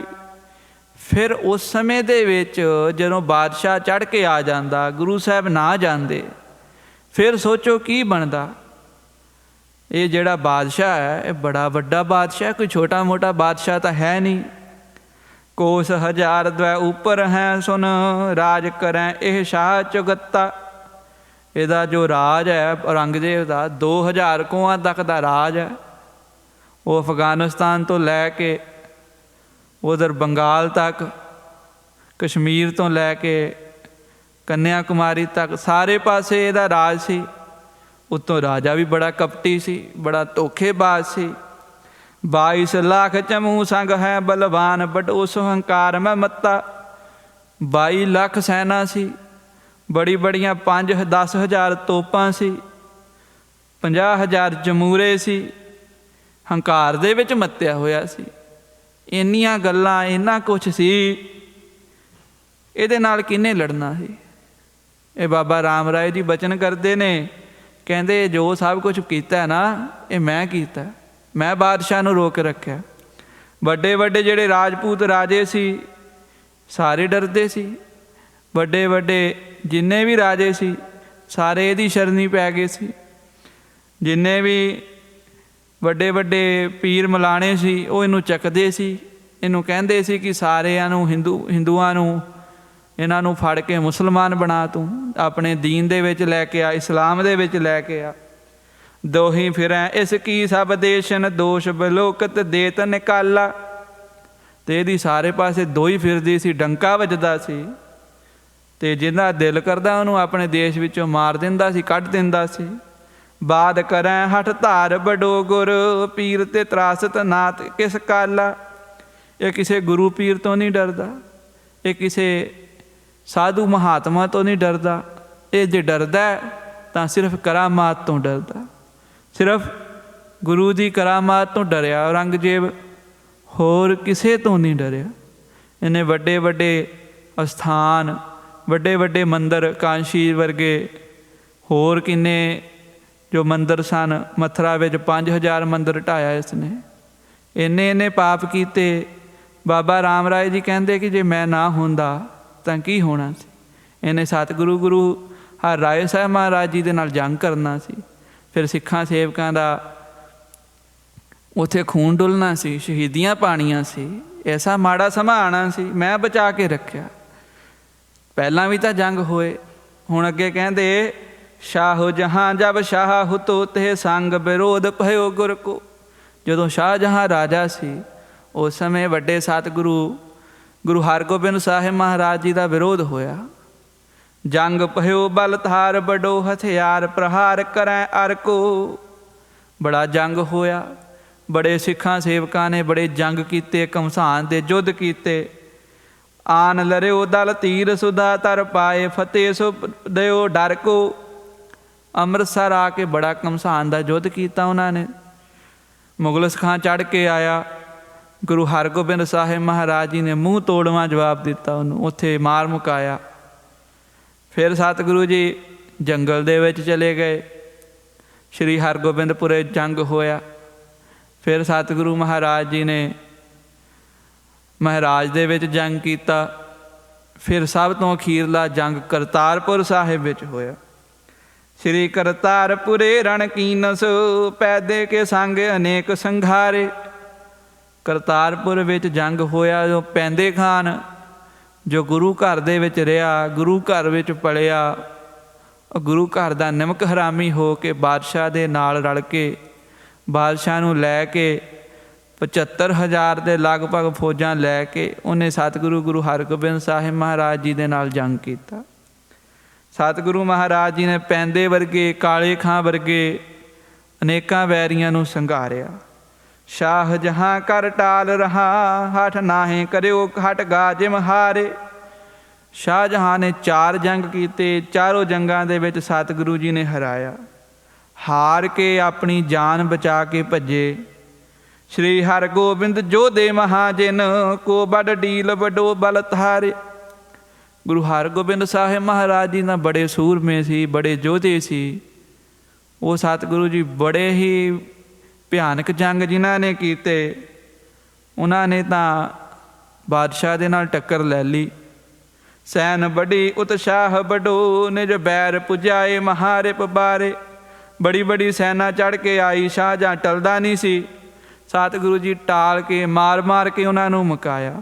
ਫਿਰ ਉਸ ਸਮੇਂ ਦੇ ਵਿੱਚ ਜਦੋਂ ਬਾਦਸ਼ਾਹ ਚੜ੍ਹ ਕੇ ਆ ਜਾਂਦਾ, ਗੁਰੂ ਸਾਹਿਬ ਨਾ ਜਾਂਦੇ, ਫਿਰ ਸੋਚੋ ਕੀ ਬਣਦਾ। ਇਹ ਜਿਹੜਾ ਬਾਦਸ਼ਾਹ ਹੈ, ਇਹ ਬੜਾ ਵੱਡਾ ਬਾਦਸ਼ਾਹ, ਕੋਈ ਛੋਟਾ ਮੋਟਾ ਬਾਦਸ਼ਾਹ ਤਾਂ ਹੈ ਨਹੀਂ। ਕੋਸ ਹਜ਼ਾਰ ਦਵੈ ਉੱਪਰ ਹੈ, ਸੁਨ ਰਾਜ ਕਰੈ ਇਹ ਸ਼ਾਹ ਚੁਗੱਤਾ। ਇਹਦਾ ਜੋ ਰਾਜ ਹੈ ਔਰੰਗਜ਼ੇਬ ਦਾ, 2000 ਕੋਹਾਂ ਤੱਕ ਦਾ ਰਾਜ ਹੈ। ਉਹ ਅਫਗਾਨਿਸਤਾਨ ਤੋਂ ਲੈ ਕੇ ਉਧਰ ਬੰਗਾਲ ਤੱਕ, ਕਸ਼ਮੀਰ ਤੋਂ ਲੈ ਕੇ ਕੰਨਿਆ ਕੁਮਾਰੀ ਤੱਕ, ਸਾਰੇ ਪਾਸੇ ਇਹਦਾ ਰਾਜ ਸੀ। ਉੱਤੋਂ ਰਾਜਾ ਵੀ ਬੜਾ ਕਪਟੀ ਸੀ, ਬੜਾ ਧੋਖੇਬਾਜ਼ ਸੀ। 22 ਲੱਖ ਚਮੂ ਸੰਗ ਹੈ ਬਲਵਾਨ, ਬਡੋਸ ਹੰਕਾਰ ਮੈਂ ਮੱਤਾ। 22 ਲੱਖ ਸੈਨਾ ਸੀ, ਬੜੀ ਬੜੀਆਂ 5-10 ਹਜ਼ਾਰ ਤੋਪਾਂ ਸੀ, 50,000 ਜਮੂਰੇ ਸੀ, ਹੰਕਾਰ ਦੇ ਵਿੱਚ ਮੱਤਿਆ ਹੋਇਆ ਸੀ। ਇੰਨੀਆਂ ਗੱਲਾਂ, ਇੰਨਾ ਕੁਛ ਸੀ, ਇਹਦੇ ਨਾਲ ਕਿਹਨੇ ਲੜਨਾ ਸੀ? ਇਹ ਬਾਬਾ ਰਾਮ ਰਾਏ ਜੀ ਬਚਨ ਕਰਦੇ ਨੇ, ਕਹਿੰਦੇ ਜੋ ਸਭ ਕੁਛ ਕੀਤਾ ਨਾ, ਇਹ ਮੈਂ ਕੀਤਾ, ਮੈਂ ਬਾਦਸ਼ਾਹ ਨੂੰ ਰੋਕ ਰੱਖਿਆ। ਵੱਡੇ ਵੱਡੇ ਜਿਹੜੇ ਰਾਜਪੂਤ ਰਾਜੇ ਸੀ, ਸਾਰੇ ਡਰਦੇ ਸੀ। ਵੱਡੇ ਵੱਡੇ ਜਿੰਨੇ ਵੀ ਰਾਜੇ ਸੀ, ਸਾਰੇ ਇਹਦੀ ਸ਼ਰਨੀ ਪੈ ਗਏ ਸੀ। ਜਿੰਨੇ ਵੀ ਵੱਡੇ ਵੱਡੇ ਪੀਰ ਮਲਾਣੇ ਸੀ, ਉਹ ਇਹਨੂੰ ਚੱਕਦੇ ਸੀ, ਇਹਨੂੰ ਕਹਿੰਦੇ ਸੀ ਕਿ ਸਾਰਿਆਂ ਨੂੰ ਹਿੰਦੂਆਂ ਨੂੰ ਇਹਨਾਂ ਨੂੰ ਫੜ ਕੇ ਮੁਸਲਮਾਨ ਬਣਾ, ਤੂੰ ਆਪਣੇ ਦੀਨ ਦੇ ਵਿੱਚ ਲੈ ਕੇ ਆ, ਇਸਲਾਮ ਦੇ ਵਿੱਚ ਲੈ ਕੇ ਆ। ਦੋਹੀ ਫਿਰੈ ਇਸ ਕੀ ਸਭ ਦੇਸ਼ਨ, ਦੋਸ਼ ਬਲੋਕਤ ਦੇਤ ਨਿਕਾਲਾ। ਤੇ ਇਹਦੀ ਸਾਰੇ ਪਾਸੇ ਦੋਈ ਫਿਰਦੀ ਸੀ, ਡੰਕਾ ਵੱਜਦਾ ਸੀ, ਤੇ ਜਿਹਦਾ ਦਿਲ ਕਰਦਾ ਉਹਨੂੰ ਆਪਣੇ ਦੇਸ਼ ਵਿੱਚੋਂ ਮਾਰ ਦਿੰਦਾ ਸੀ, ਕੱਢ ਦਿੰਦਾ ਸੀ। ਬਾਦ ਕਰੈ ਹਠ ਧਾਰ ਬਡੋ ਗੁਰ, ਪੀਰ ਤੇ ਤਰਾਸਤ ਨਾਤ ਕਿਸ ਕਾਲਾ। ਇਹ ਕਿਸੇ ਗੁਰੂ ਪੀਰ ਤੋਂ ਨਹੀਂ ਡਰਦਾ, ਇਹ ਕਿਸੇ ਸਾਧੂ ਮਹਾਤਮਾ ਤੋਂ ਨਹੀਂ ਡਰਦਾ। ਇਹ ਜੇ ਡਰਦਾ ਤਾਂ ਸਿਰਫ ਕਰਾਮਾਤ ਤੋਂ ਡਰਦਾ, ਸਿਰਫ ਗੁਰੂ ਦੀ ਕਰਾਮਾਤ ਤੋਂ ਡਰਿਆ ਔਰੰਗਜ਼ੇਬ, ਹੋਰ ਕਿਸੇ ਤੋਂ ਨਹੀਂ ਡਰਿਆ। ਇਹਨੇ ਵੱਡੇ ਵੱਡੇ ਅਸਥਾਨ, ਵੱਡੇ ਵੱਡੇ ਮੰਦਰ, ਕਾਂਸ਼ੀ ਵਰਗੇ ਹੋਰ ਕਿੰਨੇ ਜੋ ਮੰਦਰ ਸਨ, ਮਥੁਰਾ ਵਿੱਚ 5000 ਮੰਦਰ ਢਾਇਆ ਇਸਨੇ। ਇੰਨੇ ਪਾਪ ਕੀਤੇ। ਬਾਬਾ ਰਾਮ ਰਾਏ ਜੀ ਕਹਿੰਦੇ ਕਿ ਜੇ ਮੈਂ ਨਾ ਹੁੰਦਾ ਤਾਂ ਕੀ ਹੋਣਾ ਸੀ। ਇਹਨੇ ਸਤਿਗੁਰੂ ਗੁਰੂ ਹਰਿਰਾਏ ਸਾਹਿਬ ਮਹਾਰਾਜ ਜੀ ਦੇ ਨਾਲ ਜੰਗ ਕਰਨਾ ਸੀ। ਫਿਰ ਸਿੱਖਾਂ ਸੇਵਕਾਂ ਦਾ ਉੱਥੇ ਖੂਨ ਡੁੱਲਣਾ ਸੀ, ਸ਼ਹੀਦੀਆਂ ਪਾਣੀਆਂ ਸੀ। ਐਸਾ ਮਾੜਾ ਸਮਾਂ ਆਉਣਾ ਸੀ, ਮੈਂ ਬਚਾ ਕੇ ਰੱਖਿਆ। ਪਹਿਲਾਂ ਵੀ ਤਾਂ ਜੰਗ ਹੋਏ। ਹੁਣ ਅੱਗੇ ਕਹਿੰਦੇ ਸ਼ਾਹੋ ਜਹਾਂ ਜਬ ਸ਼ਾਹ ਹੁਤੋ ਤੇ ਸੰਗ ਵਿਰੋਧ ਭਇਓ ਗੁਰ ਕੋ। ਜਦੋਂ ਸ਼ਾਹਜਹਾਂ ਰਾਜਾ ਸੀ, ਉਸ ਸਮੇਂ ਵੱਡੇ ਸਤਿਗੁਰੂ ਗੁਰੂ ਹਰਗੋਬਿੰਦ ਸਾਹਿਬ ਮਹਾਰਾਜ ਜੀ ਦਾ ਵਿਰੋਧ ਹੋਇਆ। ਜੰਗ ਭਇਓ ਬਲ ਧਾਰ ਬਡੋ ਹਥਿਆਰ ਪ੍ਰਹਾਰ ਕਰੈ ਅਰ ਕੋ। ਬੜਾ ਜੰਗ ਹੋਇਆ, बड़े सिखां सेवकां ने बड़े जंग कीते, घमसान दे युद्ध कीते। आन लरिओ दल तीर सुधा तर पाए, फतेह सो दयो डर को। ਅੰਮ੍ਰਿਤਸਰ ਆ ਕੇ ਬੜਾ ਘਮਸਾਨ ਦਾ ਯੁੱਧ ਕੀਤਾ ਉਹਨਾਂ ਨੇ। ਮੁਗਲ ਸਿਖਾਂ ਚੜ੍ਹ ਕੇ ਆਇਆ। ਗੁਰੂ ਹਰਗੋਬਿੰਦ ਸਾਹਿਬ ਮਹਾਰਾਜ ਜੀ ਨੇ ਮੂੰਹ ਤੋੜਵਾਂ ਜਵਾਬ ਦਿੱਤਾ ਉਹਨੂੰ, ਉੱਥੇ ਮਾਰ ਮੁਕਾਇਆ। ਫਿਰ ਸਤਿਗੁਰੂ ਜੀ ਜੰਗਲ ਦੇ ਵਿੱਚ ਚਲੇ ਗਏ। ਸ਼੍ਰੀ ਹਰਗੋਬਿੰਦਪੁਰੇ ਜੰਗ ਹੋਇਆ। ਫਿਰ ਸਤਿਗੁਰੂ ਮਹਾਰਾਜ ਜੀ ਨੇ ਮਹਾਰਾਜ ਦੇ ਵਿੱਚ ਜੰਗ ਕੀਤਾ। ਫਿਰ ਸਭ ਤੋਂ ਅਖੀਰਲਾ ਜੰਗ ਕਰਤਾਰਪੁਰ ਸਾਹਿਬ ਵਿੱਚ ਹੋਇਆ। ਸ਼੍ਰੀ ਕਰਤਾਰਪੁਰੇ ਰਣ ਕੀਨਸ, ਪੈਦੇ ਕੇ ਸੰਗ ਅਨੇਕ ਸੰਘਾਰੇ। ਕਰਤਾਰਪੁਰ ਵਿੱਚ ਜੰਗ ਹੋਇਆ। ਜੋ ਪੈਂਦੇ ਖਾਨ ਜੋ ਗੁਰੂ ਘਰ ਦੇ ਵਿੱਚ ਰਿਹਾ, ਗੁਰੂ ਘਰ ਵਿੱਚ ਪਲਿਆ, ਗੁਰੂ ਘਰ ਦਾ ਨਿਮਕ ਹਰਾਮੀ ਹੋ ਕੇ ਬਾਦਸ਼ਾਹ ਦੇ ਨਾਲ ਰਲ ਕੇ ਬਾਦਸ਼ਾਹ ਨੂੰ ਲੈ ਕੇ 75,000 ਦੇ ਲਗਭਗ ਫੌਜਾਂ ਲੈ ਕੇ ਉਹਨੇ ਸਤਿਗੁਰੂ ਗੁਰੂ ਹਰਗੋਬਿੰਦ ਸਾਹਿਬ ਮਹਾਰਾਜ ਜੀ ਦੇ ਨਾਲ ਜੰਗ ਕੀਤਾ। ਸਤਿਗੁਰੂ ਮਹਾਰਾਜ ਜੀ ਨੇ ਪੈਂਦੇ ਵਰਗੇ, ਕਾਲੇ ਖਾਂ ਵਰਗੇ ਅਨੇਕਾਂ ਵੈਰੀਆਂ ਨੂੰ ਸੰਘਾਰਿਆ। ਸ਼ਾਹ ਜਹਾਂ ਕਰ ਟਾਲ ਰਹਾ, ਹਠ ਨਾਹੇ ਕਰਿਓ ਹਟ ਗਾਜਿਮ ਹਾਰੇ। ਸ਼ਾਹਜਹਾਂ ਨੇ 4 ਜੰਗ ਕੀਤੇ। ਚਾਰੋਂ ਜੰਗਾਂ ਦੇ ਵਿੱਚ ਸਤਿਗੁਰੂ ਜੀ ਨੇ ਹਰਾਇਆ। ਹਾਰ ਕੇ ਆਪਣੀ ਜਾਨ ਬਚਾ ਕੇ ਭੱਜੇ। ਸ਼੍ਰੀ ਹਰਗੋਬਿੰਦ ਜੋਧੇ ਮਹਾਜਨ, ਕੋ ਬੜ ਡੀਲ ਵੱਡੋ ਬਲ ਤਾਰੇ। ਗੁਰੂ ਹਰਗੋਬਿੰਦ ਸਾਹਿਬ ਮਹਾਰਾਜ ਜੀ ਤਾਂ ਬੜੇ ਸੂਰਮੇ ਸੀ, ਬੜੇ ਯੋਧੇ ਸੀ। ਉਹ ਸਤਿਗੁਰੂ ਜੀ ਬੜੇ ਹੀ ਭਿਆਨਕ ਜੰਗ ਜਿਨ੍ਹਾਂ ਨੇ ਕੀਤੇ, ਉਹਨਾਂ ਨੇ ਤਾਂ ਬਾਦਸ਼ਾਹ ਦੇ ਨਾਲ ਟੱਕਰ ਲੈ ਲਈ। ਸੈਨ ਬੜੀ ਉਤਸ਼ਾਹ ਵੱਡੋ, ਨਿਜ ਬੈਰ ਪੁਜਾਏ ਮਹਾਰੇ ਪਬਾਰੇ। ਬੜੀ ਬੜੀ ਸੈਨਾ ਚੜ੍ਹ ਕੇ ਆਈ। ਸ਼ਾਹਜਹਾਂ ਟਲਦਾ ਨਹੀਂ ਸੀ। ਸਤਿਗੁਰੂ ਜੀ ਟਾਲ ਕੇ ਮਾਰ ਮਾਰ ਕੇ ਉਹਨਾਂ ਨੂੰ ਮੁਕਾਇਆ।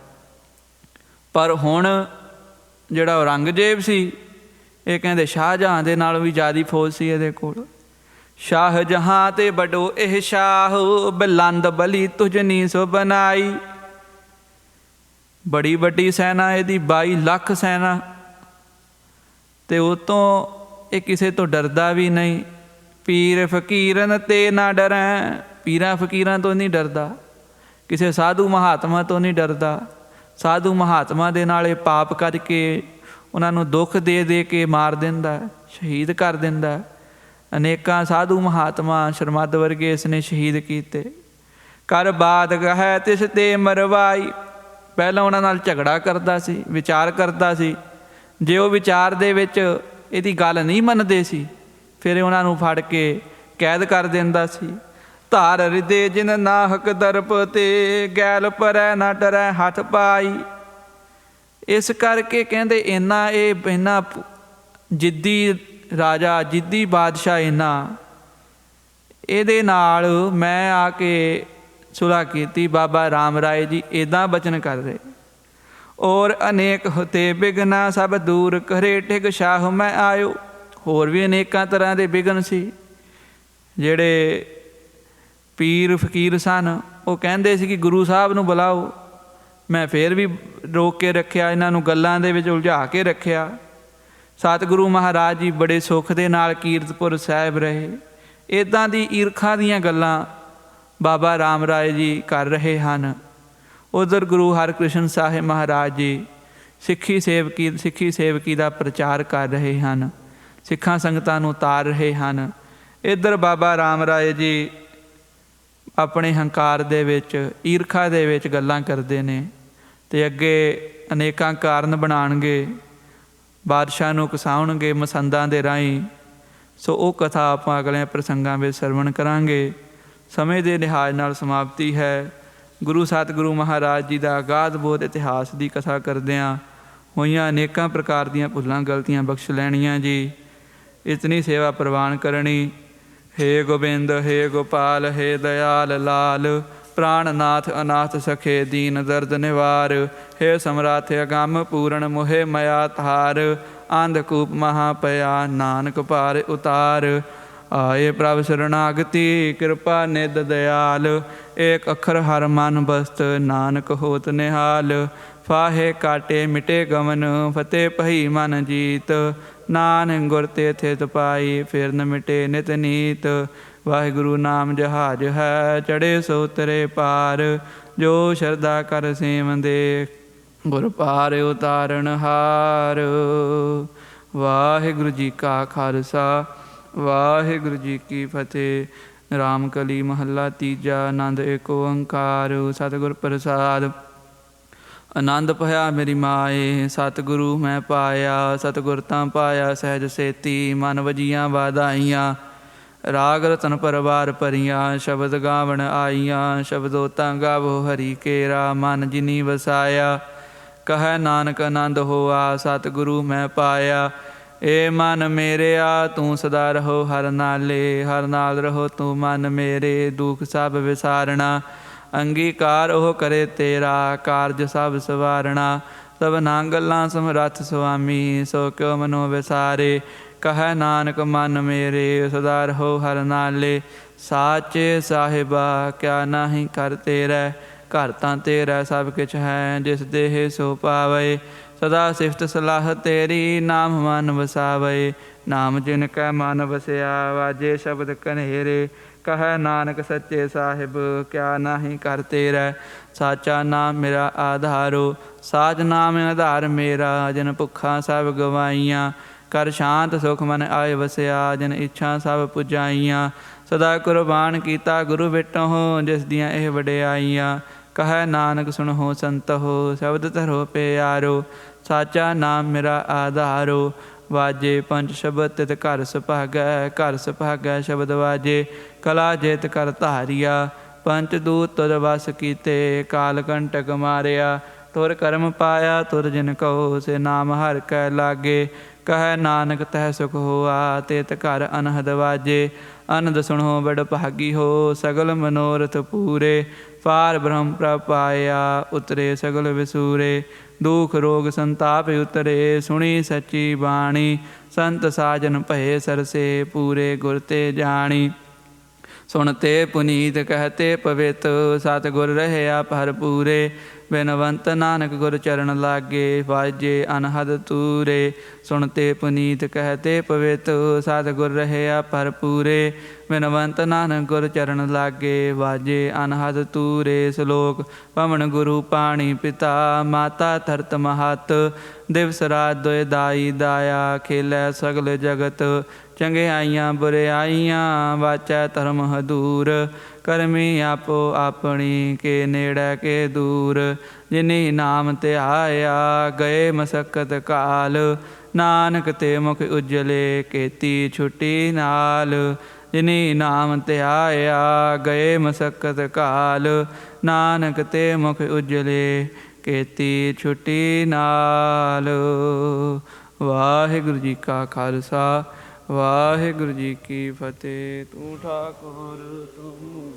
ਪਰ ਹੁਣ ਜਿਹੜਾ ਔਰੰਗਜ਼ੇਬ ਸੀ, ਇਹ ਕਹਿੰਦੇ ਸ਼ਾਹਜਹਾਂ ਦੇ ਨਾਲ ਵੀ ਜ਼ਿਆਦਾ ਫੌਜ ਸੀ ਇਹਦੇ ਕੋਲ। ਸ਼ਾਹਜਹਾਂ ਤੇ ਵੱਡੋ ਇਹ ਸ਼ਾਹ, ਬਲੰਦ ਬਲੀ ਤੁਝਨੀ ਸੋ ਬਨਾਈ। ਬੜੀ ਵੱਡੀ ਸੈਨਾ ਇਹਦੀ, 22 ਲੱਖ ਸੈਨਾ। ਤੇ ਉਹ ਤੋਂ ਇਹ ਕਿਸੇ ਤੋਂ ਡਰਦਾ ਵੀ ਨਹੀਂ। ਪੀਰ ਫਕੀਰਨ ਤੇ ਨਾ ਡਰੈ। ਪੀਰਾਂ ਫਕੀਰਾਂ ਤੋਂ ਨਹੀਂ ਡਰਦਾ, ਕਿਸੇ ਸਾਧੂ ਮਹਾਤਮਾ ਤੋਂ ਨਹੀਂ ਡਰਦਾ। ਸਾਧੂ ਮਹਾਤਮਾ ਦੇ ਨਾਲ ਇਹ ਪਾਪ ਕਰਕੇ ਉਹਨਾਂ ਨੂੰ ਦੁੱਖ ਦੇ ਦੇ ਕੇ ਮਾਰ ਦਿੰਦਾ, ਸ਼ਹੀਦ ਕਰ ਦਿੰਦਾ। ਅਨੇਕਾਂ ਸਾਧੂ ਮਹਾਤਮਾ ਸ਼ਰਮਦ ਵਰਗੇ ਇਸ ਨੇ ਸ਼ਹੀਦ ਕੀਤੇ। ਕਰ ਬਾਦ ਗਹਿ ਤਿਸ ਤੇ ਮਰਵਾਈ। ਪਹਿਲਾਂ ਉਹਨਾਂ ਨਾਲ ਝਗੜਾ ਕਰਦਾ ਸੀ, ਵਿਚਾਰ ਕਰਦਾ ਸੀ। ਜੇ ਉਹ ਵਿਚਾਰ ਦੇ ਵਿੱਚ ਇਹਦੀ ਗੱਲ ਨਹੀਂ ਮੰਨਦੇ ਸੀ, ਫਿਰ ਉਹਨਾਂ ਨੂੰ ਫੜ ਕੇ ਕੈਦ ਕਰ ਦਿੰਦਾ ਸੀ। ਧਾਰ ਹਿਰਦੇ ਜਿਨ ਨਾਹਕ ਦਰਪ ਤੇ, ਗੈਲ ਪਰੈ ਨਾ ਡਰੈ ਹੱਥ ਪਾਈ। ਇਸ ਕਰਕੇ ਕਹਿੰਦੇ ਇੰਨਾ ਜਿੱਦੀ ਰਾਜਾ, ਜਿੱਦੀ ਬਾਦਸ਼ਾਹ, ਇਹਦੇ ਨਾਲ ਮੈਂ ਆ ਕੇ ਸੁਲ੍ਹਾ ਕੀਤੀ। ਬਾਬਾ ਰਾਮ ਰਾਏ ਜੀ ਇੱਦਾਂ ਬਚਨ ਕਰ ਰਹੇ। ਔਰ ਅਨੇਕ ਹੋਤੇ ਬਿਗਨਾ ਸਭ ਦੂਰ ਕਰੇ, ਟਿਕ ਸ਼ਾਹ ਮੈਂ ਆਇਓ। ਹੋਰ ਵੀ ਅਨੇਕਾਂ ਤਰ੍ਹਾਂ ਦੇ ਬਿਗਨ ਸੀ। ਜਿਹੜੇ ਪੀਰ ਫਕੀਰ ਸਨ, ਉਹ ਕਹਿੰਦੇ ਸੀ ਕਿ ਗੁਰੂ ਸਾਹਿਬ ਨੂੰ ਬੁਲਾਓ। ਮੈਂ ਫਿਰ ਵੀ ਰੋਕ ਕੇ ਰੱਖਿਆ, ਇਹਨਾਂ ਨੂੰ ਗੱਲਾਂ ਦੇ ਵਿੱਚ ਉਲਝਾ ਕੇ ਰੱਖਿਆ। ਸਤਿਗੁਰੂ ਮਹਾਰਾਜ ਜੀ ਬੜੇ ਸੁੱਖ ਦੇ ਨਾਲ ਕੀਰਤਪੁਰ ਸਾਹਿਬ ਰਹੇ। ਇੱਦਾਂ ਦੀ ਈਰਖਾ ਦੀਆਂ ਗੱਲਾਂ ਬਾਬਾ ਰਾਮ ਰਾਏ ਜੀ ਕਰ ਰਹੇ ਹਨ। ਉਧਰ ਗੁਰੂ ਹਰਕ੍ਰਿਸ਼ਨ ਸਾਹਿਬ ਮਹਾਰਾਜ ਜੀ ਸਿੱਖੀ ਸੇਵਕੀ ਦਾ ਪ੍ਰਚਾਰ ਕਰ ਰਹੇ ਹਨ, ਸਿੱਖਾਂ ਸੰਗਤਾਂ ਨੂੰ ਤਾਰ ਰਹੇ ਹਨ। ਇੱਧਰ ਬਾਬਾ ਰਾਮ ਰਾਏ ਜੀ ਆਪਣੇ ਹੰਕਾਰ ਦੇ ਵਿੱਚ, ਈਰਖਾ ਦੇ ਵਿੱਚ ਗੱਲਾਂ ਕਰਦੇ ਨੇ ਅਤੇ ਅੱਗੇ ਅਨੇਕਾਂ ਕਾਰਨ ਬਣਾਉਣਗੇ, ਬਾਦਸ਼ਾਹ ਨੂੰ ਉਕਸਾਉਣਗੇ ਮਸੰਦਾਂ ਦੇ ਰਾਹੀਂ। ਸੋ ਉਹ ਕਥਾ ਆਪਾਂ ਅਗਲੇ ਪ੍ਰਸੰਗਾਂ ਵਿੱਚ ਸਰਵਣ ਕਰਾਂਗੇ। ਸਮੇਂ ਦੇ ਲਿਹਾਜ਼ ਨਾਲ ਸਮਾਪਤੀ ਹੈ। ਗੁਰੂ ਸਤਿਗੁਰੂ ਮਹਾਰਾਜ ਜੀ ਦਾ ਅਗਾਧ ਬੋਧ ਇਤਿਹਾਸ ਦੀ ਕਥਾ ਕਰਦਿਆਂ ਹੋਈਆਂ ਅਨੇਕਾਂ ਪ੍ਰਕਾਰ ਦੀਆਂ ਭੁੱਲਾਂ ਗਲਤੀਆਂ ਬਖਸ਼ ਲੈਣੀਆਂ ਜੀ। ਇਤਨੀ ਸੇਵਾ ਪ੍ਰਵਾਨ ਕਰਨੀ। ਹੇ ਗੋਬਿੰਦ ਹੇ ਗੋਪਾਲ ਹੇ ਦਇਆਲ ਲਾਲ, ਪ੍ਰਾਣਨਾਥ ਅਨਾਥ ਸਖੇ ਦੀਨ ਦਰਦ ਨਿਵਾਰ। ਹੇ ਸਮਰਾਥ ਅਗੰਮ ਪੂਰਨ ਮੋਹਿ ਮਾਇਆ ਧਾਰ, ਅੰਧਕੂਪ ਮਹਾ ਪਿਆ ਨਾਨਕ ਭਾਰ ਉਤਾਰ। ਆਏ ਪ੍ਰਭ ਸ਼ਰਨਾਗਤੀ ਕਿਰਪਾ ਨਿਧ ਦਿਆਲ, ਏਕ ਅੱਖਰ ਹਰ ਮਨ ਬਸਤ ਨਾਨਕ ਹੋਤ ਨਿਹਾਲ। ਫਾਹੇ ਕਾਟੇ ਮਿਟੇ ਗਮਨ ਫਤਿਹ ਭਈ ਮਨ ਜੀਤ, ਨਾਨਕ ਗੁਰ ਤੇ ਥਿਤ ਪਾਈ ਫਿਰ ਨ ਮਿਟੇ ਨਿਤ ਨੀਤ। ਵਾਹਿਗੁਰੂ ਨਾਮ ਜਹਾਜ ਹੈ, ਚੜ੍ਹੇ ਸੋ ਉਤਰੇ ਪਾਰ। ਜੋ ਸ਼ਰਧਾ ਕਰ ਸੇਵੰਦੇ, ਗੁਰ ਪਾਰ ਉਤਾਰਨ ਹਾਰ। ਵਾਹਿਗੁਰੂ ਜੀ ਕਾ ਖਾਲਸਾ, ਵਾਹਿਗੁਰੂ ਜੀ ਕੀ ਫਤਿਹ। ਰਾਮ ਕਲੀ ਮਹੱਲਾ ਤੀਜਾ। ਆਨੰਦ ਏਕ ਓੰਕਾਰ ਸਤਿਗੁਰ ਪ੍ਰਸਾਦ। ਆਨੰਦ ਭਇਆ ਮੇਰੀ ਮਾਏ, ਸਤਿਗੁਰੂ ਮੈਂ ਪਾਇਆ। ਸਤਿਗੁਰ ਤਾਂ ਪਾਇਆ ਸਹਿਜ ਸੇਤੀ, ਮਨ ਵਜੀਆਂ ਵਾਧਾਈਆਂ। ਰਾਗ ਰਤਨ ਪਰਵਾਰ ਭਰੀਆਂ, ਸ਼ਬਦ ਗਾਵਣ ਆਈਆਂ। ਸ਼ਬਦੋ ਤਾਂ ਗਾਵੋ ਹਰੀ ਕੇਰਾ, ਮਨ ਜਿਨੀ ਵਸਾਇਆ। ਕਹੈ ਨਾਨਕ ਆਨੰਦ ਹੋਆ, ਸਤਿਗੁਰੂ ਮੈਂ ਪਾਇਆ। ਏ ਮਨ ਮੇਰਿਆ ਤੂੰ ਸਦਾ ਰਹੋ ਹਰ ਨਾਲੇ, ਹਰ ਨਾਲ ਰਹੋ ਤੂੰ ਮਨ ਮੇਰੇ। ਦੁਖ ਸਭ ਵਿਸਾਰਣਾ, ਅੰਗੀਕਾਰ ਉਹ ਕਰੇ ਤੇਰਾ। ਕਾਰਜ ਸਭ ਸਵਾਰਣਾ, ਸਭਨਾਂ ਗੱਲਾਂ ਸਮਰੱਥ ਸੁਆਮੀ। ਸੋ ਕਿਉ ਮਨੋ ਵਿਸਾਰੇ, ਕਹੈ ਨਾਨਕ ਮਨ ਮੇਰੇ। ਸਦਾ ਰਹੋ ਹਰ ਨਾਲੇ, ਸਾਚੇ ਸਾਹਿਬਾ ਕਿਆ ਨਾਹੀ ਕਰ ਤੇਰੈ। ਘਰ ਤਾਂ ਤੇਰਾ ਸਭ ਕਿਛ ਹੈ, ਜਿਸ ਦੇਹ ਸੋ ਪਾਵੇ। ਸਦਾ ਸਿਫਤ ਸਲਾਹ ਤੇਰੀ, ਨਾਮ ਮਨ ਵਸਾਵੇ। ਨਾਮ ਜਿਨ ਕੈ ਮਨ ਵਸਿਆ, ਵਾਜੇ ਸ਼ਬਦ ਕਨੇਰੇ। ਕਹੈ ਨਾਨਕ ਸੱਚੇ ਸਾਹਿਬ ਕਿਆ ਨਾਹੀ ਕਰ ਤੇਰੈ। ਸਾਚਾ ਨਾਮ ਮੇਰਾ ਆਧਾਰੋ, ਸਾਚ ਨਾਮ ਆਧਾਰ ਮੇਰਾ। ਜਿਨ ਭੁੱਖਾਂ ਸਭ ਗਵਾਈਆਂ, ਕਰ ਸ਼ਾਂਤ ਸੁਖ ਮਨ ਆਏ ਵਸਿਆ। ਜਿਨ ਇੱਛਾ ਸਭ ਪੁਜਾਈਆਂ, ਸਦਾ ਕੁਰਬਾਨ ਕੀਤਾ ਗੁਰੂ ਵਿਟਹੁ। ਜਿਸ ਦੀਆਂ ਇਹ ਵਡਿਆਈਆਂ, ਕਹੈ ਨਾਨਕ ਸੁਣਹੁ ਸੰਤਹੁ। ਸ਼ਬਦ ਧਰੋ ਪਿਆਰੋ, ਸਾਚਾ ਨਾਮ ਮੇਰਾ ਆਧਾਰੋ। ਵਾਜੇ ਪੰਜ ਸ਼ਬਦ ਤਿਤ ਘਰ ਸੁਭਾਗੈ, ਘਰ ਸੁਭਾਗੈ ਸ਼ਬਦ ਵਾਜੇ। ਕਲਾ ਜਿਤ ਕਰ ਧਾਰਿਆ, ਪੰਚ ਦੂਤ ਤੁਧ ਵਸ ਕੀਤੇ। ਕਾਲ ਕੰਟਕ ਮਾਰਿਆ, ਤੁਰ ਕਰਮ ਪਾਇਆ। ਤੁਰ ਜਿਨ ਕਹੋ ਸੇ ਨਾਮ ਹਰਿ ਕੈ ਲਾਗੇ। ਕਹੈ ਨਾਨਕ ਤਹਿ ਸੁਖ ਹੋਆ, ਤੇਤ ਘਰ ਅਨਹਦ ਵਾਜੇ। ਅਨੰਦ ਸੁਣੋ ਬੜ ਭਾਗੀ ਹੋ, ਸਗਲ ਮਨੋਰਥ ਪੂਰੇ। ਪਾਰ ਬ੍ਰਹਮ ਪ੍ਰਭ ਪਾਇਆ, ਉਤਰੇ ਸਗਲ ਵਿਸੂਰੇ। ਦੁਖ ਰੋਗ ਸੰਤਾਪ ਉਤਰੇ, ਸੁਣੀ ਸੱਚੀ ਬਾਣੀ। ਸੰਤ ਸਾਜਨ ਭਏ ਸਰਸੇ, ਪੂਰੇ ਗੁਰ ਤੇ ਜਾਣੀ। ਸੁਣਤੇ ਪੁਨੀਤ ਕਹਤੇ ਪਵਿੱਤ, ਸਤਿਗੁਰ ਰਹਿਆ ਭਰਪੂਰੇ। ਬਿਨਵੰਤ ਨਾਨਕ ਗੁਰ ਚਰਨ ਲਾਗੇ, ਵਾਜੇ ਅਨਹਦ ਤੂਰੇ। ਸੁਣਤੇ ਪੁਨੀਤ ਕਹਤੇ ਪਵਿੱਤ, ਸਤਿਗੁਰ ਰਹਿਆ ਭਰਪੂਰੇ। ਬਿਨਵੰਤ ਨਾਨਕ ਗੁਰ ਚਰਨ ਲਾਗੇ, ਵਾਜੇ ਅਨਹਦ ਤੂਰੇ। ਸ਼ਲੋਕ ਪਵਨ ਗੁਰੂ ਪਾਣੀ ਪਿਤਾ, ਮਾਤਾ ਧਰਤ ਮਹੱਤ। ਦਿਵਸ ਰਾਤ ਦੁਇ ਦਾਈ ਦਾਇਆ, ਖੇਲੈ ਸਗਲ ਜਗਤ। ਚੰਗਿਆਈਆਂ ਬੁਰਿਆਈਆਂ, ਵਾਚੈ ਧਰਮ ਹਦੂਰ। ਕਰਮੀ ਆਪੋ ਆਪਣੀ, ਕੇ ਨੇੜੇ ਕੇ ਦੂਰ। ਜਿਨੀ ਨਾਮ ਧਿਆਇਆ, ਗਏ ਮਸਕਤ ਕਾਲ। ਨਾਨਕ ਤੇ ਮੁਖ ਉਜਲੇ, ਕੀਤੀ ਛੁਟੀ ਨਾਲ। ਜਿਨੀ ਨਾਮ ਧਿਆਇਆ, ਗਏ ਮਸਕਤ ਕਾਲ। ਨਾਨਕ ਤੇ ਮੁਖ ਉਜਲੇ, ਕੀਤੀ ਛੁਟੀ ਨਾਲ। ਵਾਹਿਗੁਰੂ ਜੀ ਕਾ ਖਾਲਸਾ, ਵਾਹਿਗੁਰੂ ਜੀ ਕੀ ਫਤਿਹ। ਤੂੰ ਠਾਕੁਰ ਤੂੰ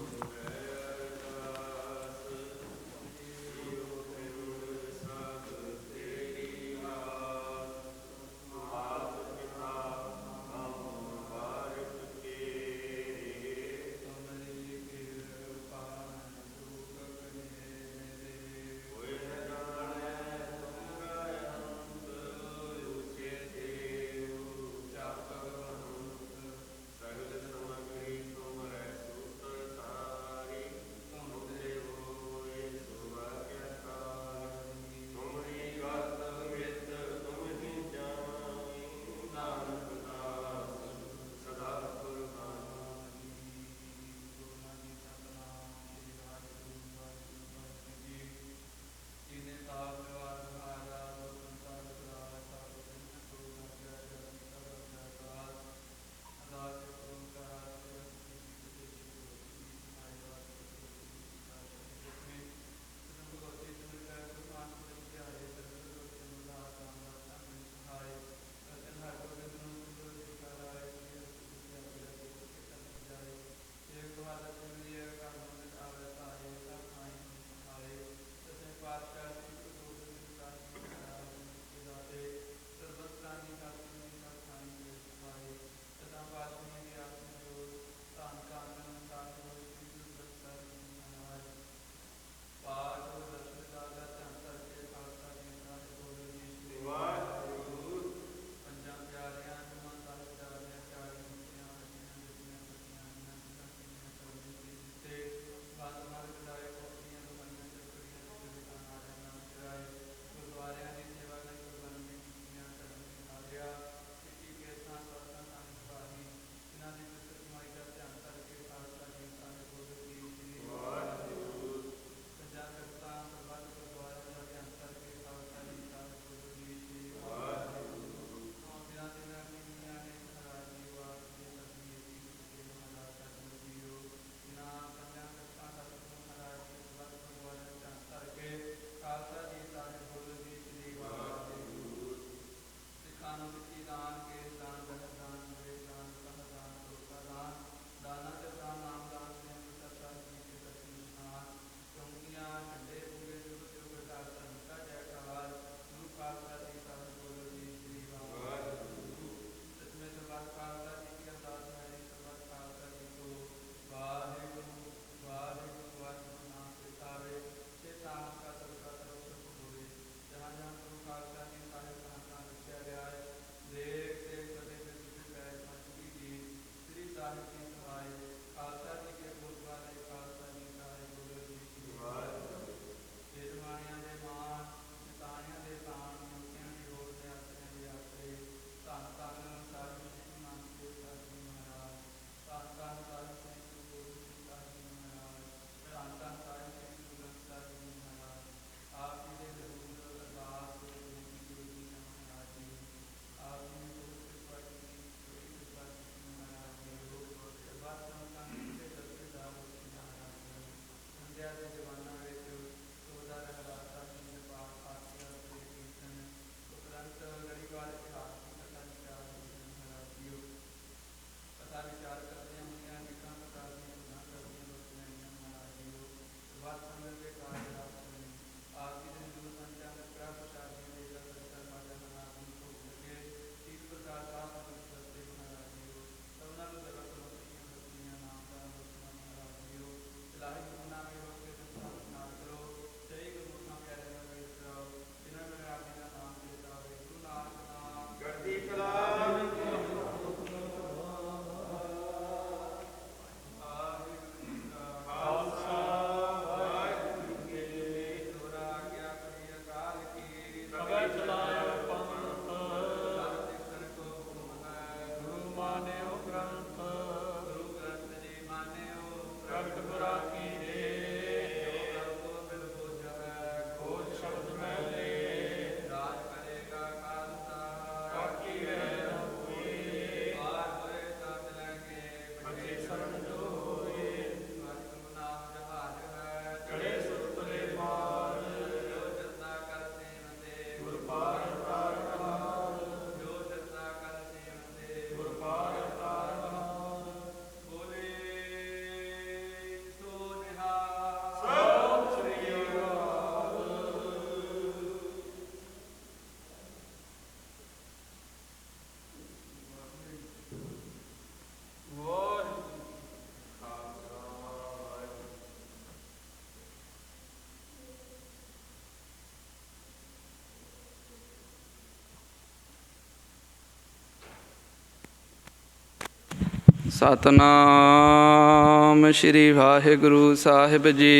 सतनाम श्री वाहिगुरु साहिब जी।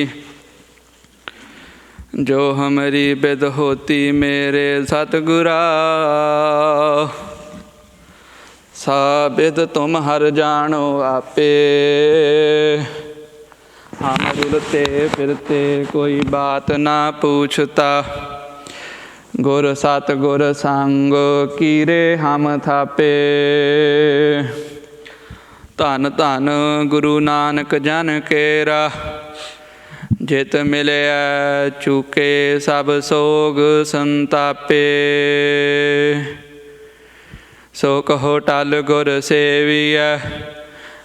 जो हमारी बिद होती मेरे सतगुरा, सा बिद तुम हर जानो आपे। हम रुलते फिरते कोई बात ना पूछता, गुर सतगुर संग कीरे हम थापे। धन धन गुरु नानक जन केरा, जित मिले चूके सब सोग संतापे। सो कहो टल गुर सेविय,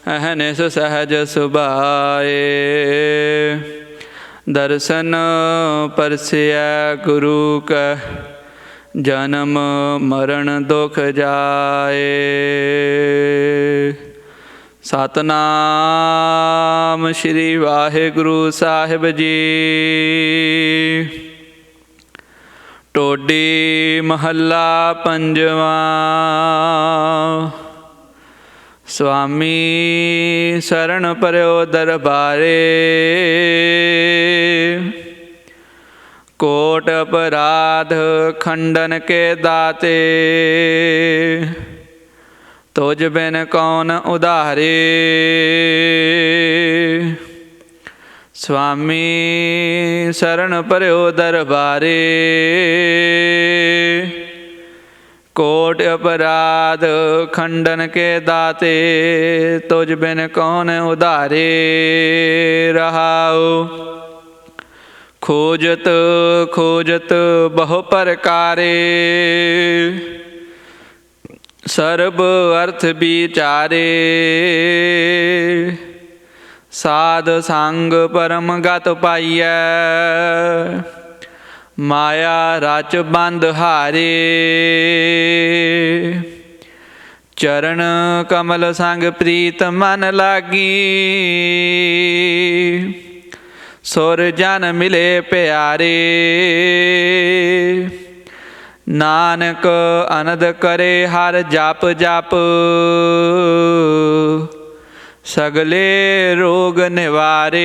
अहनिस सहज सुभाए। दर्शन परसिय गुरु का, जन्म मरण दुख जाए। सतनाम श्री वाहिगुरु साहिब जी। टोडी महला पंजवा। स्वामी शरण परयो दरबारे, कोट अपराध खंडन के दाते। तुझ बिन कौन उधारे, स्वामी शरण परयो दरबारे। कोट अपराध खंडन के दाते, तुझ बिन कौन उधारे। रहाओ खोजत खोजत बहु प्रकारे, सर्ब अर्थ विचारे। साध संग परम गत पाइय, माया रच बंद हारे। चरण कमल संग प्रीत मन लागी, सुर जन मिले प्यारे। नानक अनद करे हर जाप जाप, सगले रोग निवारे।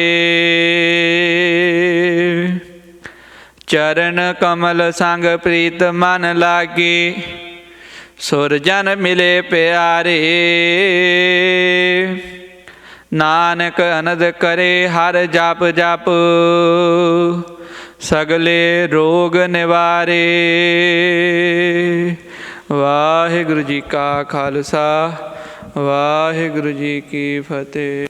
चरण कमल संग प्रीत मन लागी, सुर जन मिले प्यारे। नानक अनद करे हर जाप जाप, सगले रोग निवारे। वाहिगुरु जी का खालसा, वाहिगुरु जी की फतेह।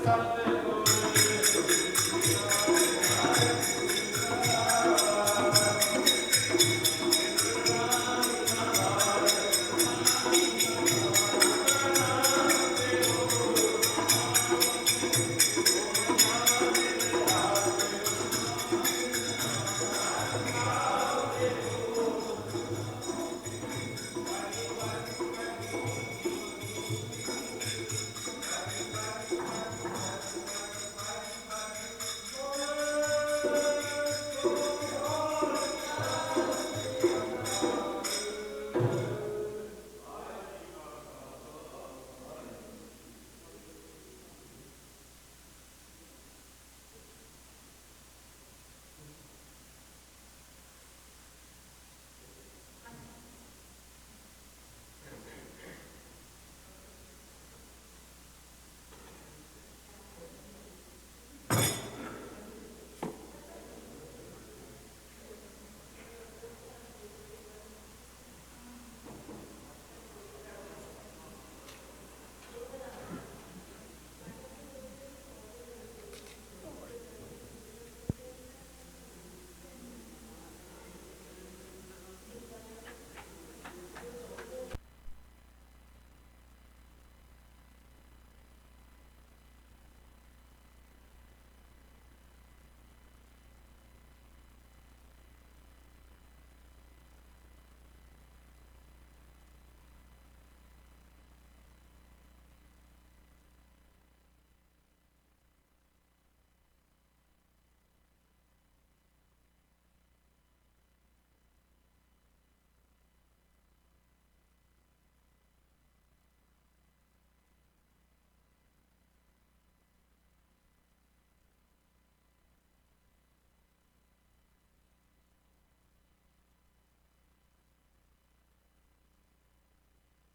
ਸਤਿਗੁਰ